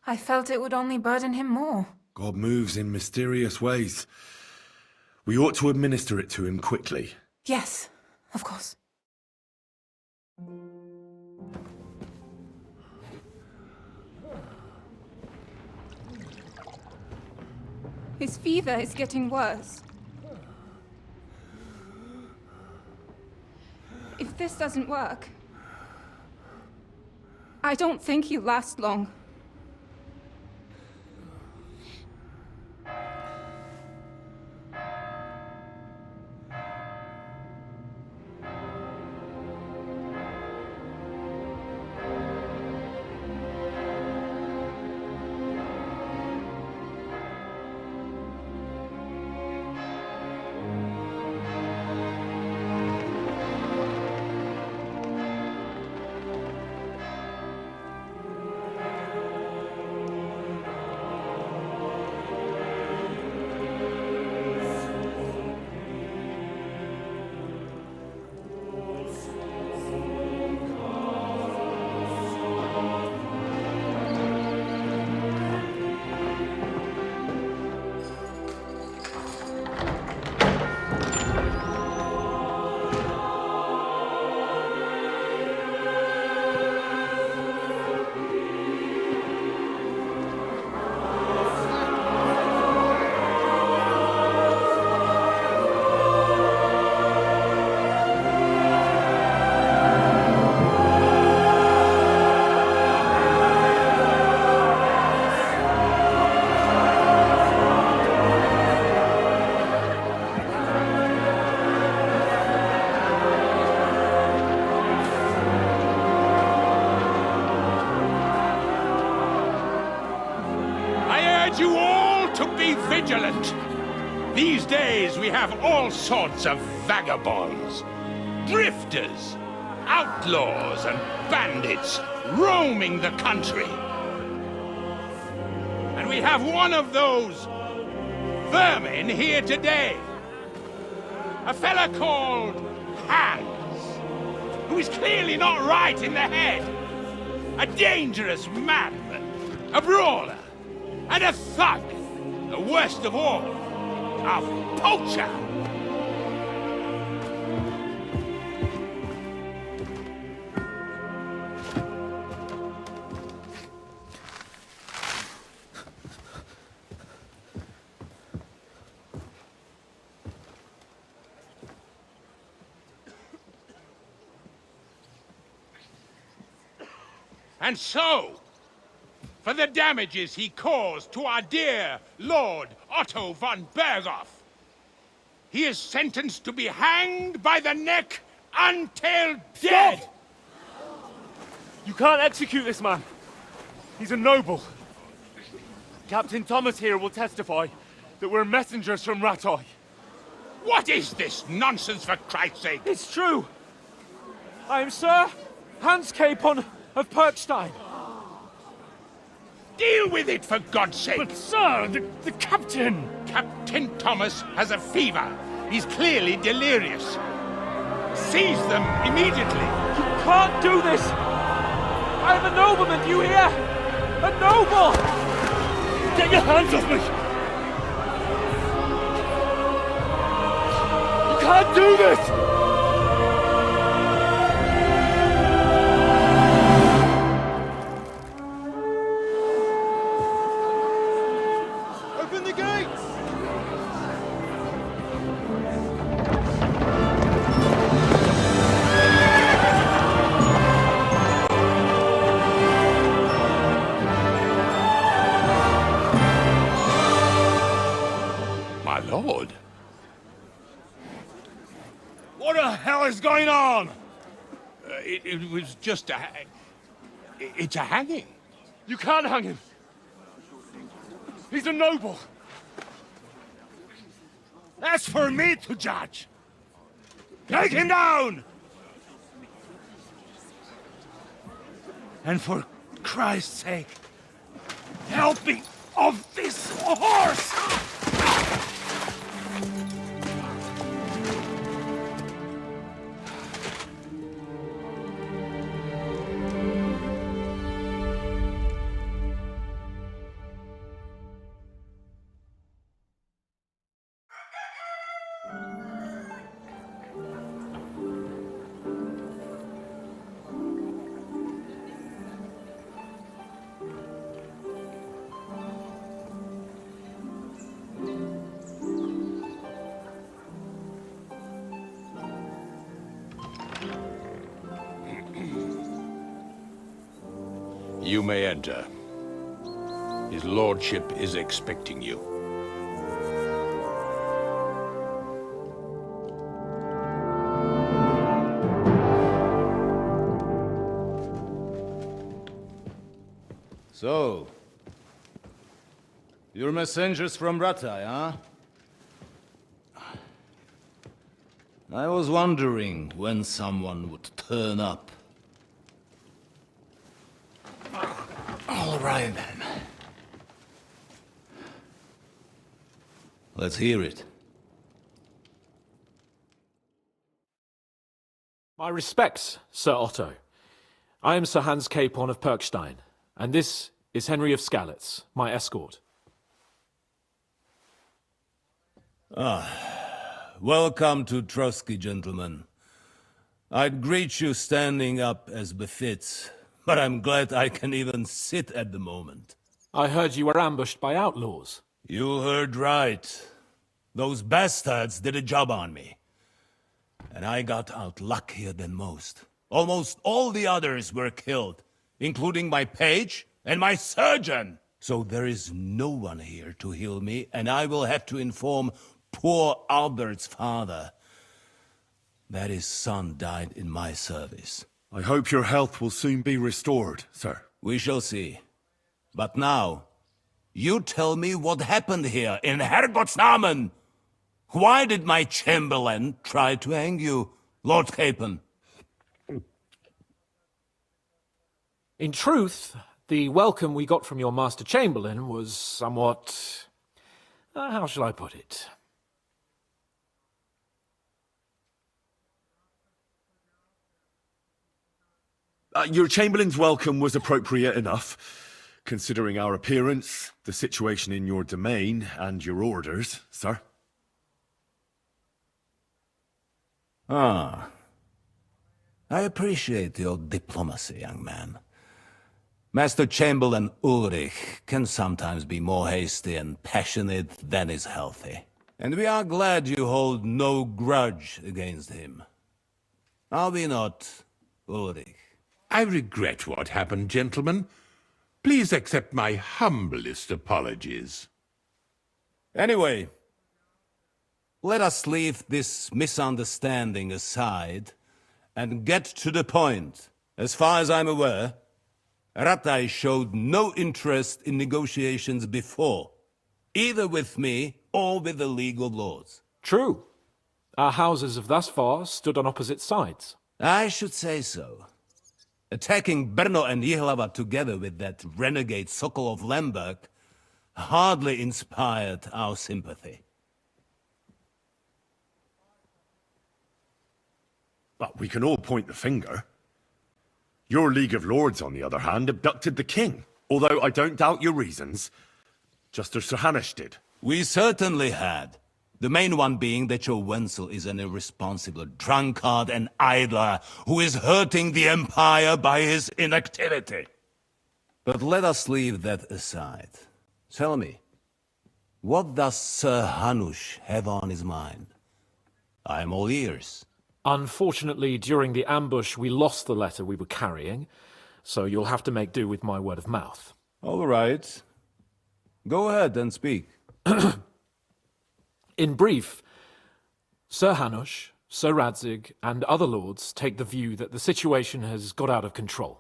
[SPEAKER 18] I felt it would only burden him more.
[SPEAKER 6] God moves in mysterious ways. We ought to administer it to him quickly.
[SPEAKER 18] Yes, of course. His fever is getting worse. If this doesn't work, I don't think he'll last long.
[SPEAKER 3] You all to be vigilant. These days we have all sorts of vagabonds, drifters, outlaws and bandits roaming the country. And we have one of those vermin here today. A fella called Hans, who is clearly not right in the head. A dangerous madman, a brawler, and a thug, the worst of all, a poacher. And so, for the damages he caused to our dear Lord Otto von Berghoff, he is sentenced to be hanged by the neck until dead!
[SPEAKER 7] You can't execute this man. He's a noble. Captain Thomas here will testify that we're messengers from Ratoi.
[SPEAKER 3] What is this nonsense, for Christ's sake?
[SPEAKER 5] It's true. I am Sir Hans Capon of Perkstein.
[SPEAKER 3] Deal with it, for God's sake!
[SPEAKER 7] But, sir, the captain...
[SPEAKER 3] Captain Thomas has a fever. He's clearly delirious. Seize them immediately.
[SPEAKER 5] You can't do this! I am a nobleman, do you hear? A noble!
[SPEAKER 7] Get your hands off me! You can't do this!
[SPEAKER 3] My lord.
[SPEAKER 19] What the hell is going on?
[SPEAKER 3] It was just a... It's a hanging.
[SPEAKER 19] You can't hang him. He's a noble. That's for me to judge. Take him down! And for Christ's sake, help me off this horse!
[SPEAKER 3] You may enter. His lordship is expecting you.
[SPEAKER 19] So, you're messengers from Rattay, huh? I was wondering when someone would turn up. All right, then. Let's hear it.
[SPEAKER 5] My respects, Sir Otto. I am Sir Hans Capon of Perkstein, and this is Henry of Skalitz, my escort.
[SPEAKER 19] Welcome to Trotsky, gentlemen. I'd greet you standing up as befits, but I'm glad I can even sit at the moment.
[SPEAKER 5] I heard you were ambushed by outlaws.
[SPEAKER 19] You heard right. Those bastards did a job on me. And I got out luckier than most. Almost all the others were killed, including my page and my surgeon. So there is no one here to heal me, and I will have to inform poor Albert's father that his son died in my service.
[SPEAKER 6] I hope your health will soon be restored, sir.
[SPEAKER 19] We shall see. But now, you tell me what happened here in Herrgottsnamen. Why did my chamberlain try to hang you, Lord Capon?
[SPEAKER 5] In truth, the welcome we got from your Master Chamberlain was somewhat... how shall I put it?
[SPEAKER 6] Your Chamberlain's welcome was appropriate enough, considering our appearance, the situation in your domain, and your orders, sir.
[SPEAKER 19] I appreciate your diplomacy, young man. Master Chamberlain Ulrich can sometimes be more hasty and passionate than is healthy. And we are glad you hold no grudge against him. Are we not, Ulrich?
[SPEAKER 3] I regret what happened, gentlemen. Please accept my humblest apologies.
[SPEAKER 19] Anyway, let us leave this misunderstanding aside and get to the point. As far as I'm aware, Rattay showed no interest in negotiations before, either with me or with the League of Lords.
[SPEAKER 5] True. Our houses have thus far stood on opposite sides.
[SPEAKER 19] I should say so. Attacking Brno and Jihlava together with that renegade Sokol of Lemberg hardly inspired our sympathy.
[SPEAKER 6] But we can all point the finger. Your League of Lords, on the other hand, abducted the king. Although I don't doubt your reasons, just as Sir Hanush did.
[SPEAKER 19] We certainly had. The main one being that your Wenzel is an irresponsible drunkard and idler who is hurting the Empire by his inactivity. But let us leave that aside. Tell me, what does Sir Hanush have on his mind? I am all ears.
[SPEAKER 5] Unfortunately, during the ambush, we lost the letter we were carrying, so you'll have to make do with my word of mouth.
[SPEAKER 19] All right. Go ahead and speak.
[SPEAKER 5] In brief, Sir Hanush, Sir Radzig, and other lords take the view that the situation has got out of control.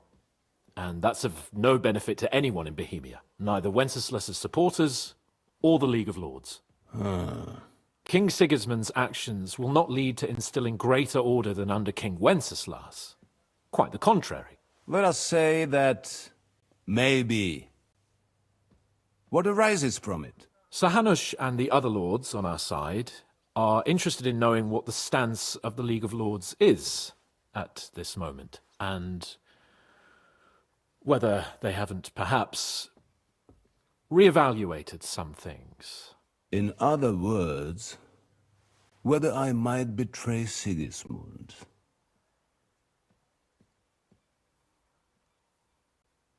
[SPEAKER 5] And that's of no benefit to anyone in Bohemia, neither Wenceslas's supporters or the League of Lords. King Sigismund's actions will not lead to instilling greater order than under King Wenceslas. Quite the contrary.
[SPEAKER 19] Let us say that maybe. What arises from it?
[SPEAKER 5] Sir Hanush and the other lords on our side are interested in knowing what the stance of the League of Lords is at this moment, and whether they haven't perhaps reevaluated some things.
[SPEAKER 19] In other words, whether I might betray Sigismund.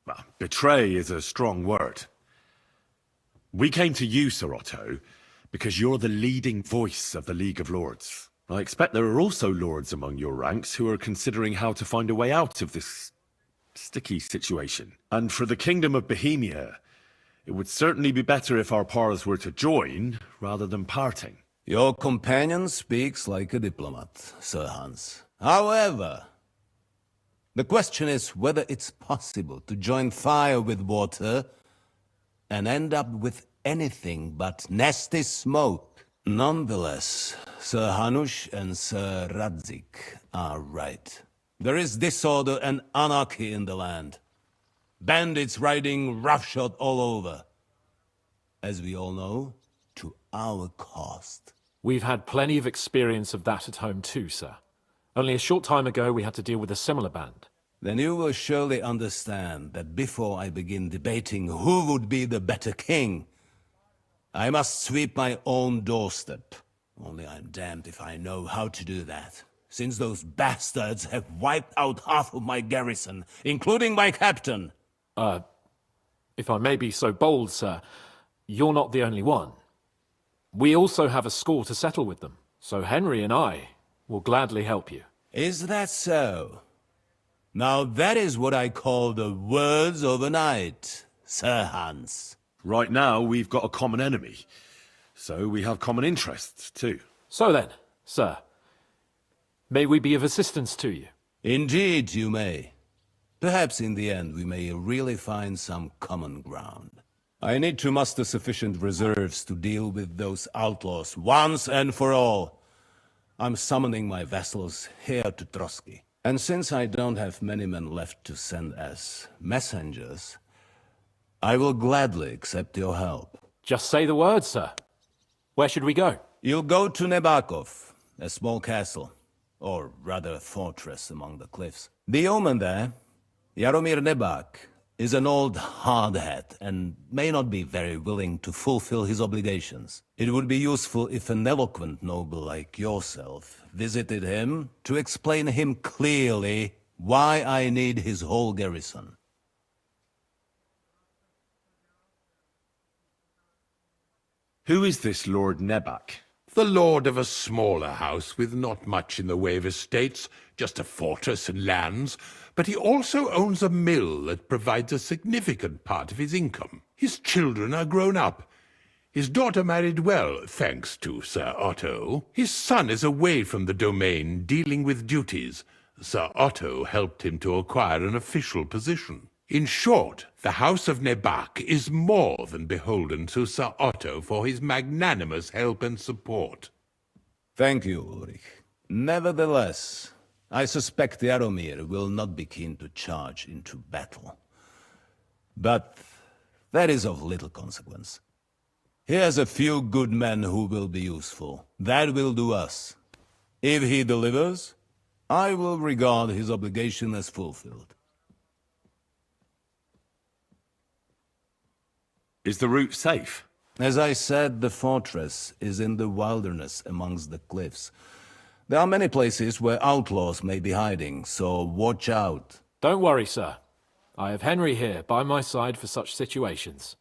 [SPEAKER 20] Well, betray is a strong word. We came to you, Sir Otto, because you're the leading voice of the League of Lords. I expect there are also lords among your ranks who are considering how to find a way out of this sticky situation. And for the Kingdom of Bohemia, it would certainly be better if our paths were to join, rather than parting.
[SPEAKER 19] Your companion speaks like a diplomat, Sir Hans. However, the question is whether it's possible to join fire with water and end up with anything but nasty smoke. Nonetheless, Sir Hanush and Sir Radzig are right. There is disorder and anarchy in the land. Bandits riding roughshod all over. As we all know, to our cost.
[SPEAKER 5] We've had plenty of experience of that at home too, sir. Only a short time ago we had to deal with a similar band.
[SPEAKER 19] Then you will surely understand that before I begin debating who would be the better king, I must sweep my own doorstep. Only I'm damned if I know how to do that, since those bastards have wiped out half of my garrison, including my captain.
[SPEAKER 5] If I may be so bold, sir, you're not the only one. We also have a score to settle with them, so Henry and I will gladly help you.
[SPEAKER 19] Is that so? Now that is what I call the words of a knight, Sir Hans.
[SPEAKER 20] Right now, we've got a common enemy, so we have common interests too.
[SPEAKER 5] So then, sir, may we be of assistance to you?
[SPEAKER 19] Indeed, you may. Perhaps in the end we may really find some common ground. I need to muster sufficient reserves to deal with those outlaws once and for all. I'm summoning my vassals here to Trotsky. And since I don't have many men left to send as messengers, I will gladly accept your help.
[SPEAKER 5] Just say the word, sir. Where should we go?
[SPEAKER 19] You'll go to Nebakov, a small castle, or rather a fortress among the cliffs. The yeoman there, Jaromir Nebak, is an old hardhat and may not be very willing to fulfill his obligations. It would be useful if an eloquent noble like yourself visited him to explain him clearly why I need his whole garrison.
[SPEAKER 20] Who is this Lord Nebak?
[SPEAKER 3] The lord of a smaller house with not much in the way of estates, just a fortress and lands, but he also owns a mill that provides a significant part of his income. His children are grown up. His daughter married well, thanks to Sir Otto. His son is away from the domain, dealing with duties. Sir Otto helped him to acquire an official position. In short, the House of Nebak is more than beholden to Sir Otto for his magnanimous help and support.
[SPEAKER 19] Thank you, Ulrich. Nevertheless, I suspect Jaromir will not be keen to charge into battle. But that is of little consequence. He has a few good men who will be useful. That will do us. If he delivers, I will regard his obligation as fulfilled.
[SPEAKER 20] Is the route safe?
[SPEAKER 19] As I said, the fortress is in the wilderness amongst the cliffs. There are many places where outlaws may be hiding, so watch out.
[SPEAKER 5] Don't worry, sir. I have Henry here by my side for such situations.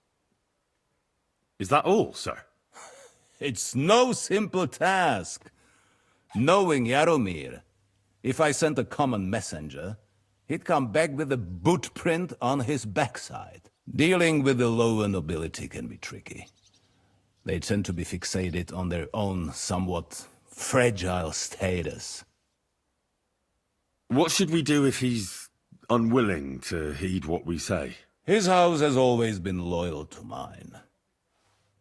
[SPEAKER 20] Is that all, sir?
[SPEAKER 19] It's no simple task. Knowing Jaromir, if I sent a common messenger, he'd come back with a boot print on his backside. Dealing with the lower nobility can be tricky. They tend to be fixated on their own somewhat fragile status.
[SPEAKER 20] What should we do if he's unwilling to heed what we say?
[SPEAKER 19] His house has always been loyal to mine.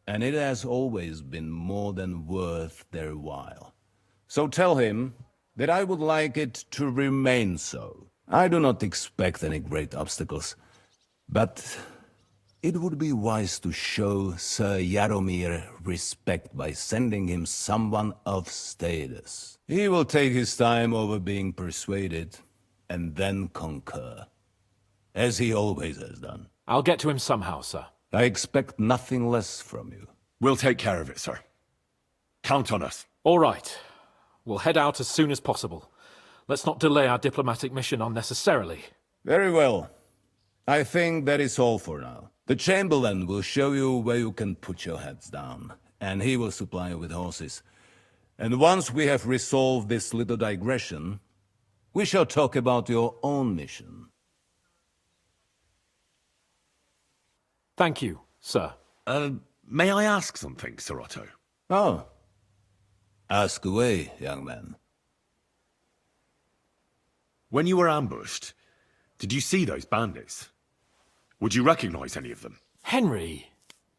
[SPEAKER 19] And it has always been more than worth their while. So tell him that I would like it to remain so. I do not expect any great obstacles, but it would be wise to show Sir Jaromir respect by sending him someone of status. He will take his time over being persuaded, and then concur, as he always has done.
[SPEAKER 5] I'll get to him somehow, sir.
[SPEAKER 19] I expect nothing less from you.
[SPEAKER 20] We'll take care of it, sir. Count on us.
[SPEAKER 5] All right. We'll head out as soon as possible. Let's not delay our diplomatic mission unnecessarily.
[SPEAKER 19] Very well. I think that is all for now. The Chamberlain will show you where you can put your heads down, and he will supply you with horses. And once we have resolved this little digression, we shall talk about your own mission.
[SPEAKER 5] Thank you, sir.
[SPEAKER 20] May I ask something, Sir Otto?
[SPEAKER 19] Oh. Ask away, young man.
[SPEAKER 20] When you were ambushed, did you see those bandits? Would you recognize any of them?
[SPEAKER 5] Henry,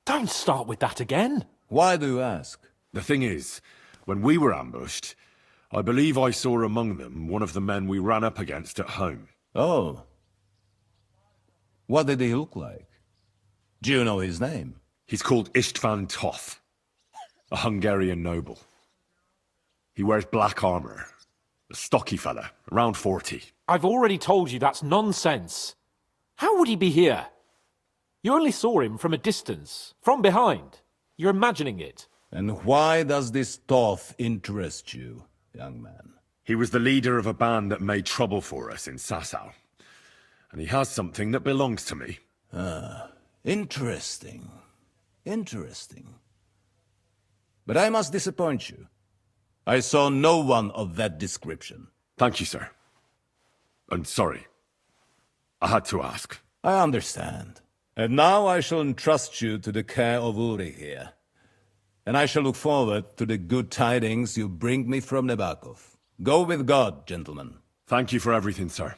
[SPEAKER 5] don't start with that again.
[SPEAKER 19] Why do you ask?
[SPEAKER 20] The thing is, when we were ambushed, I believe I saw among them one of the men we ran up against at home.
[SPEAKER 19] Oh. What did he look like? Do you know his name?
[SPEAKER 20] He's called Istvan Toth, a Hungarian noble. He wears black armor. A stocky fella, around 40.
[SPEAKER 5] I've already told you that's nonsense. How would he be here? You only saw him from a distance, from behind. You're imagining it.
[SPEAKER 19] And why does this Toth interest you, young man?
[SPEAKER 20] He was the leader of a band that made trouble for us in Sasau. And he has something that belongs to me.
[SPEAKER 19] Ah, interesting. Interesting. But I must disappoint you. I saw no one of that description.
[SPEAKER 20] Thank you, sir. And sorry. I had to ask.
[SPEAKER 19] I understand. And now I shall entrust you to the care of Uri here. And I shall look forward to the good tidings you bring me from Nebakov. Go with God, gentlemen.
[SPEAKER 20] Thank you for everything, sir.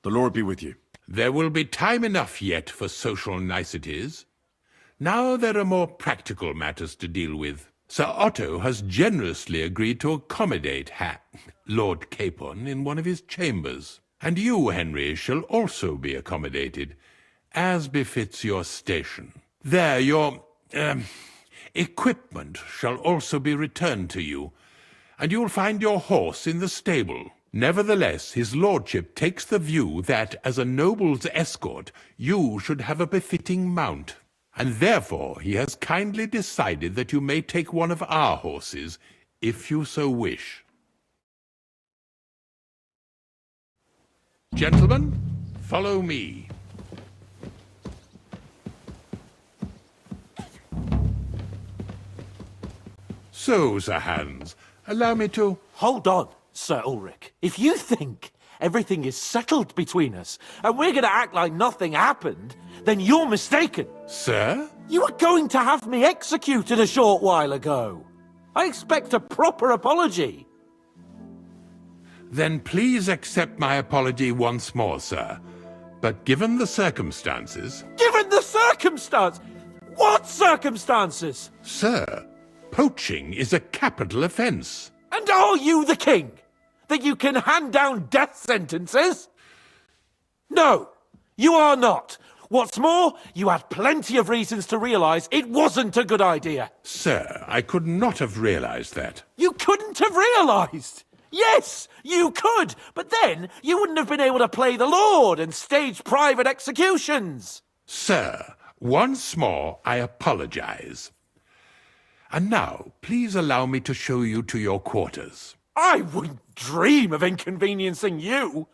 [SPEAKER 20] The Lord be with you.
[SPEAKER 3] There will be time enough yet for social niceties. Now there are more practical matters to deal with. Sir Otto has generously agreed to accommodate Lord Capon in one of his chambers. And you, Henry, shall also be accommodated, as befits your station. There, your equipment shall also be returned to you, and you'll find your horse in the stable. Nevertheless, his lordship takes the view that, as a noble's escort, you should have a befitting mount. And therefore he has kindly decided that you may take one of our horses, if you so wish. Gentlemen, follow me. So, Sir Hans, allow me to...
[SPEAKER 5] Hold on, Sir Ulrich. If you think everything is settled between us, and we're going to act like nothing happened, then you're mistaken.
[SPEAKER 3] Sir?
[SPEAKER 5] You were going to have me executed a short while ago. I expect a proper apology.
[SPEAKER 3] Then please accept my apology once more, sir. But given the circumstances...
[SPEAKER 5] Given the circumstance? What circumstances?
[SPEAKER 3] Sir, poaching is a capital offence.
[SPEAKER 5] And are you the king? That you can hand down death sentences? No, you are not. What's more, you had plenty of reasons to realise it wasn't a good idea.
[SPEAKER 3] Sir, I could not have realised that.
[SPEAKER 5] You couldn't have realised? Yes, you could, but then you wouldn't have been able to play the Lord and stage private executions.
[SPEAKER 3] Sir, once more I apologise. And now, please allow me to show you to your quarters.
[SPEAKER 5] I wouldn't dream of inconveniencing you.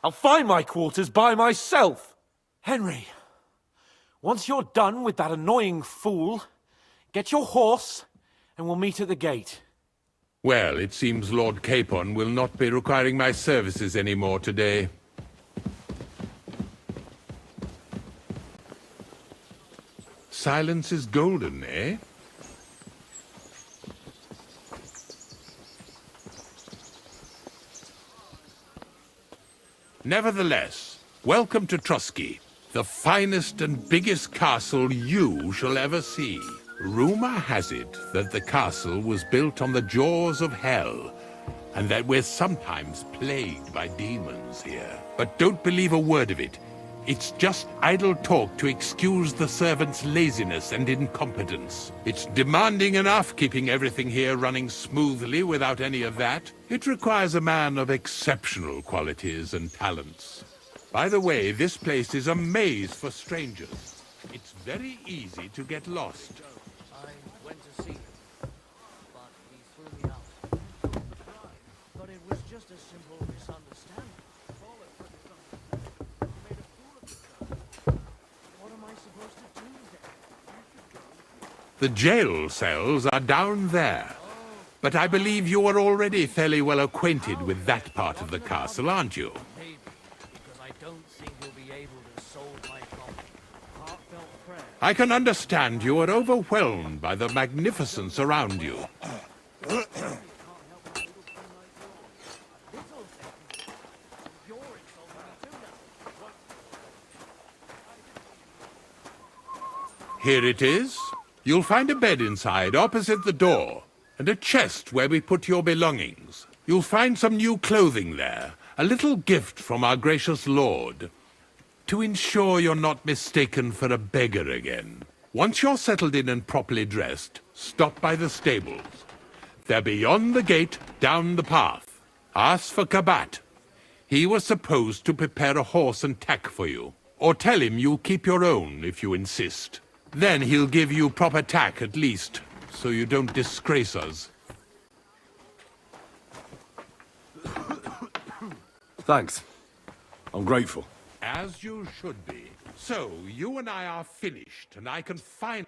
[SPEAKER 5] I'll find my quarters by myself. Henry, once you're done with that annoying fool, get your horse and we'll meet at the gate.
[SPEAKER 3] Well, it seems Lord Capon will not be requiring my services anymore today. Silence is golden, eh? Nevertheless, welcome to Trusky, the finest and biggest castle you shall ever see. Rumor has it that the castle was built on the jaws of hell, and that we're sometimes plagued by demons here. But don't believe a word of it. It's just idle talk to excuse the servants' laziness and incompetence. It's demanding enough keeping everything here running smoothly without any of that. It requires a man of exceptional qualities and talents. By the way, this place is a maze for strangers. It's very easy to get lost.
[SPEAKER 14] I went to see him, but he threw me out. But it was just a simple misunderstanding. What am I supposed to do then?
[SPEAKER 3] The jail cells are down there. But I believe you are already fairly well acquainted with that part of the castle, aren't you?
[SPEAKER 14] Maybe, because I don't think he'll be able to solve my problem. Heartfelt prayer.
[SPEAKER 3] I can understand you are overwhelmed by the magnificence around you. Here it is. You'll find a bed inside, opposite the door, and a chest where we put your belongings. You'll find some new clothing there, a little gift from our gracious lord, to ensure you're not mistaken for a beggar again. Once you're settled in and properly dressed, stop by the stables. They're beyond the gate, down the path. Ask for Kabat. He was supposed to prepare a horse and tack for you. Or tell him you'll keep your own if you insist. Then he'll give you proper tack at least, so you don't disgrace us.
[SPEAKER 6] Thanks. I'm grateful.
[SPEAKER 3] As you should be. So, you and I are finished, and I can find...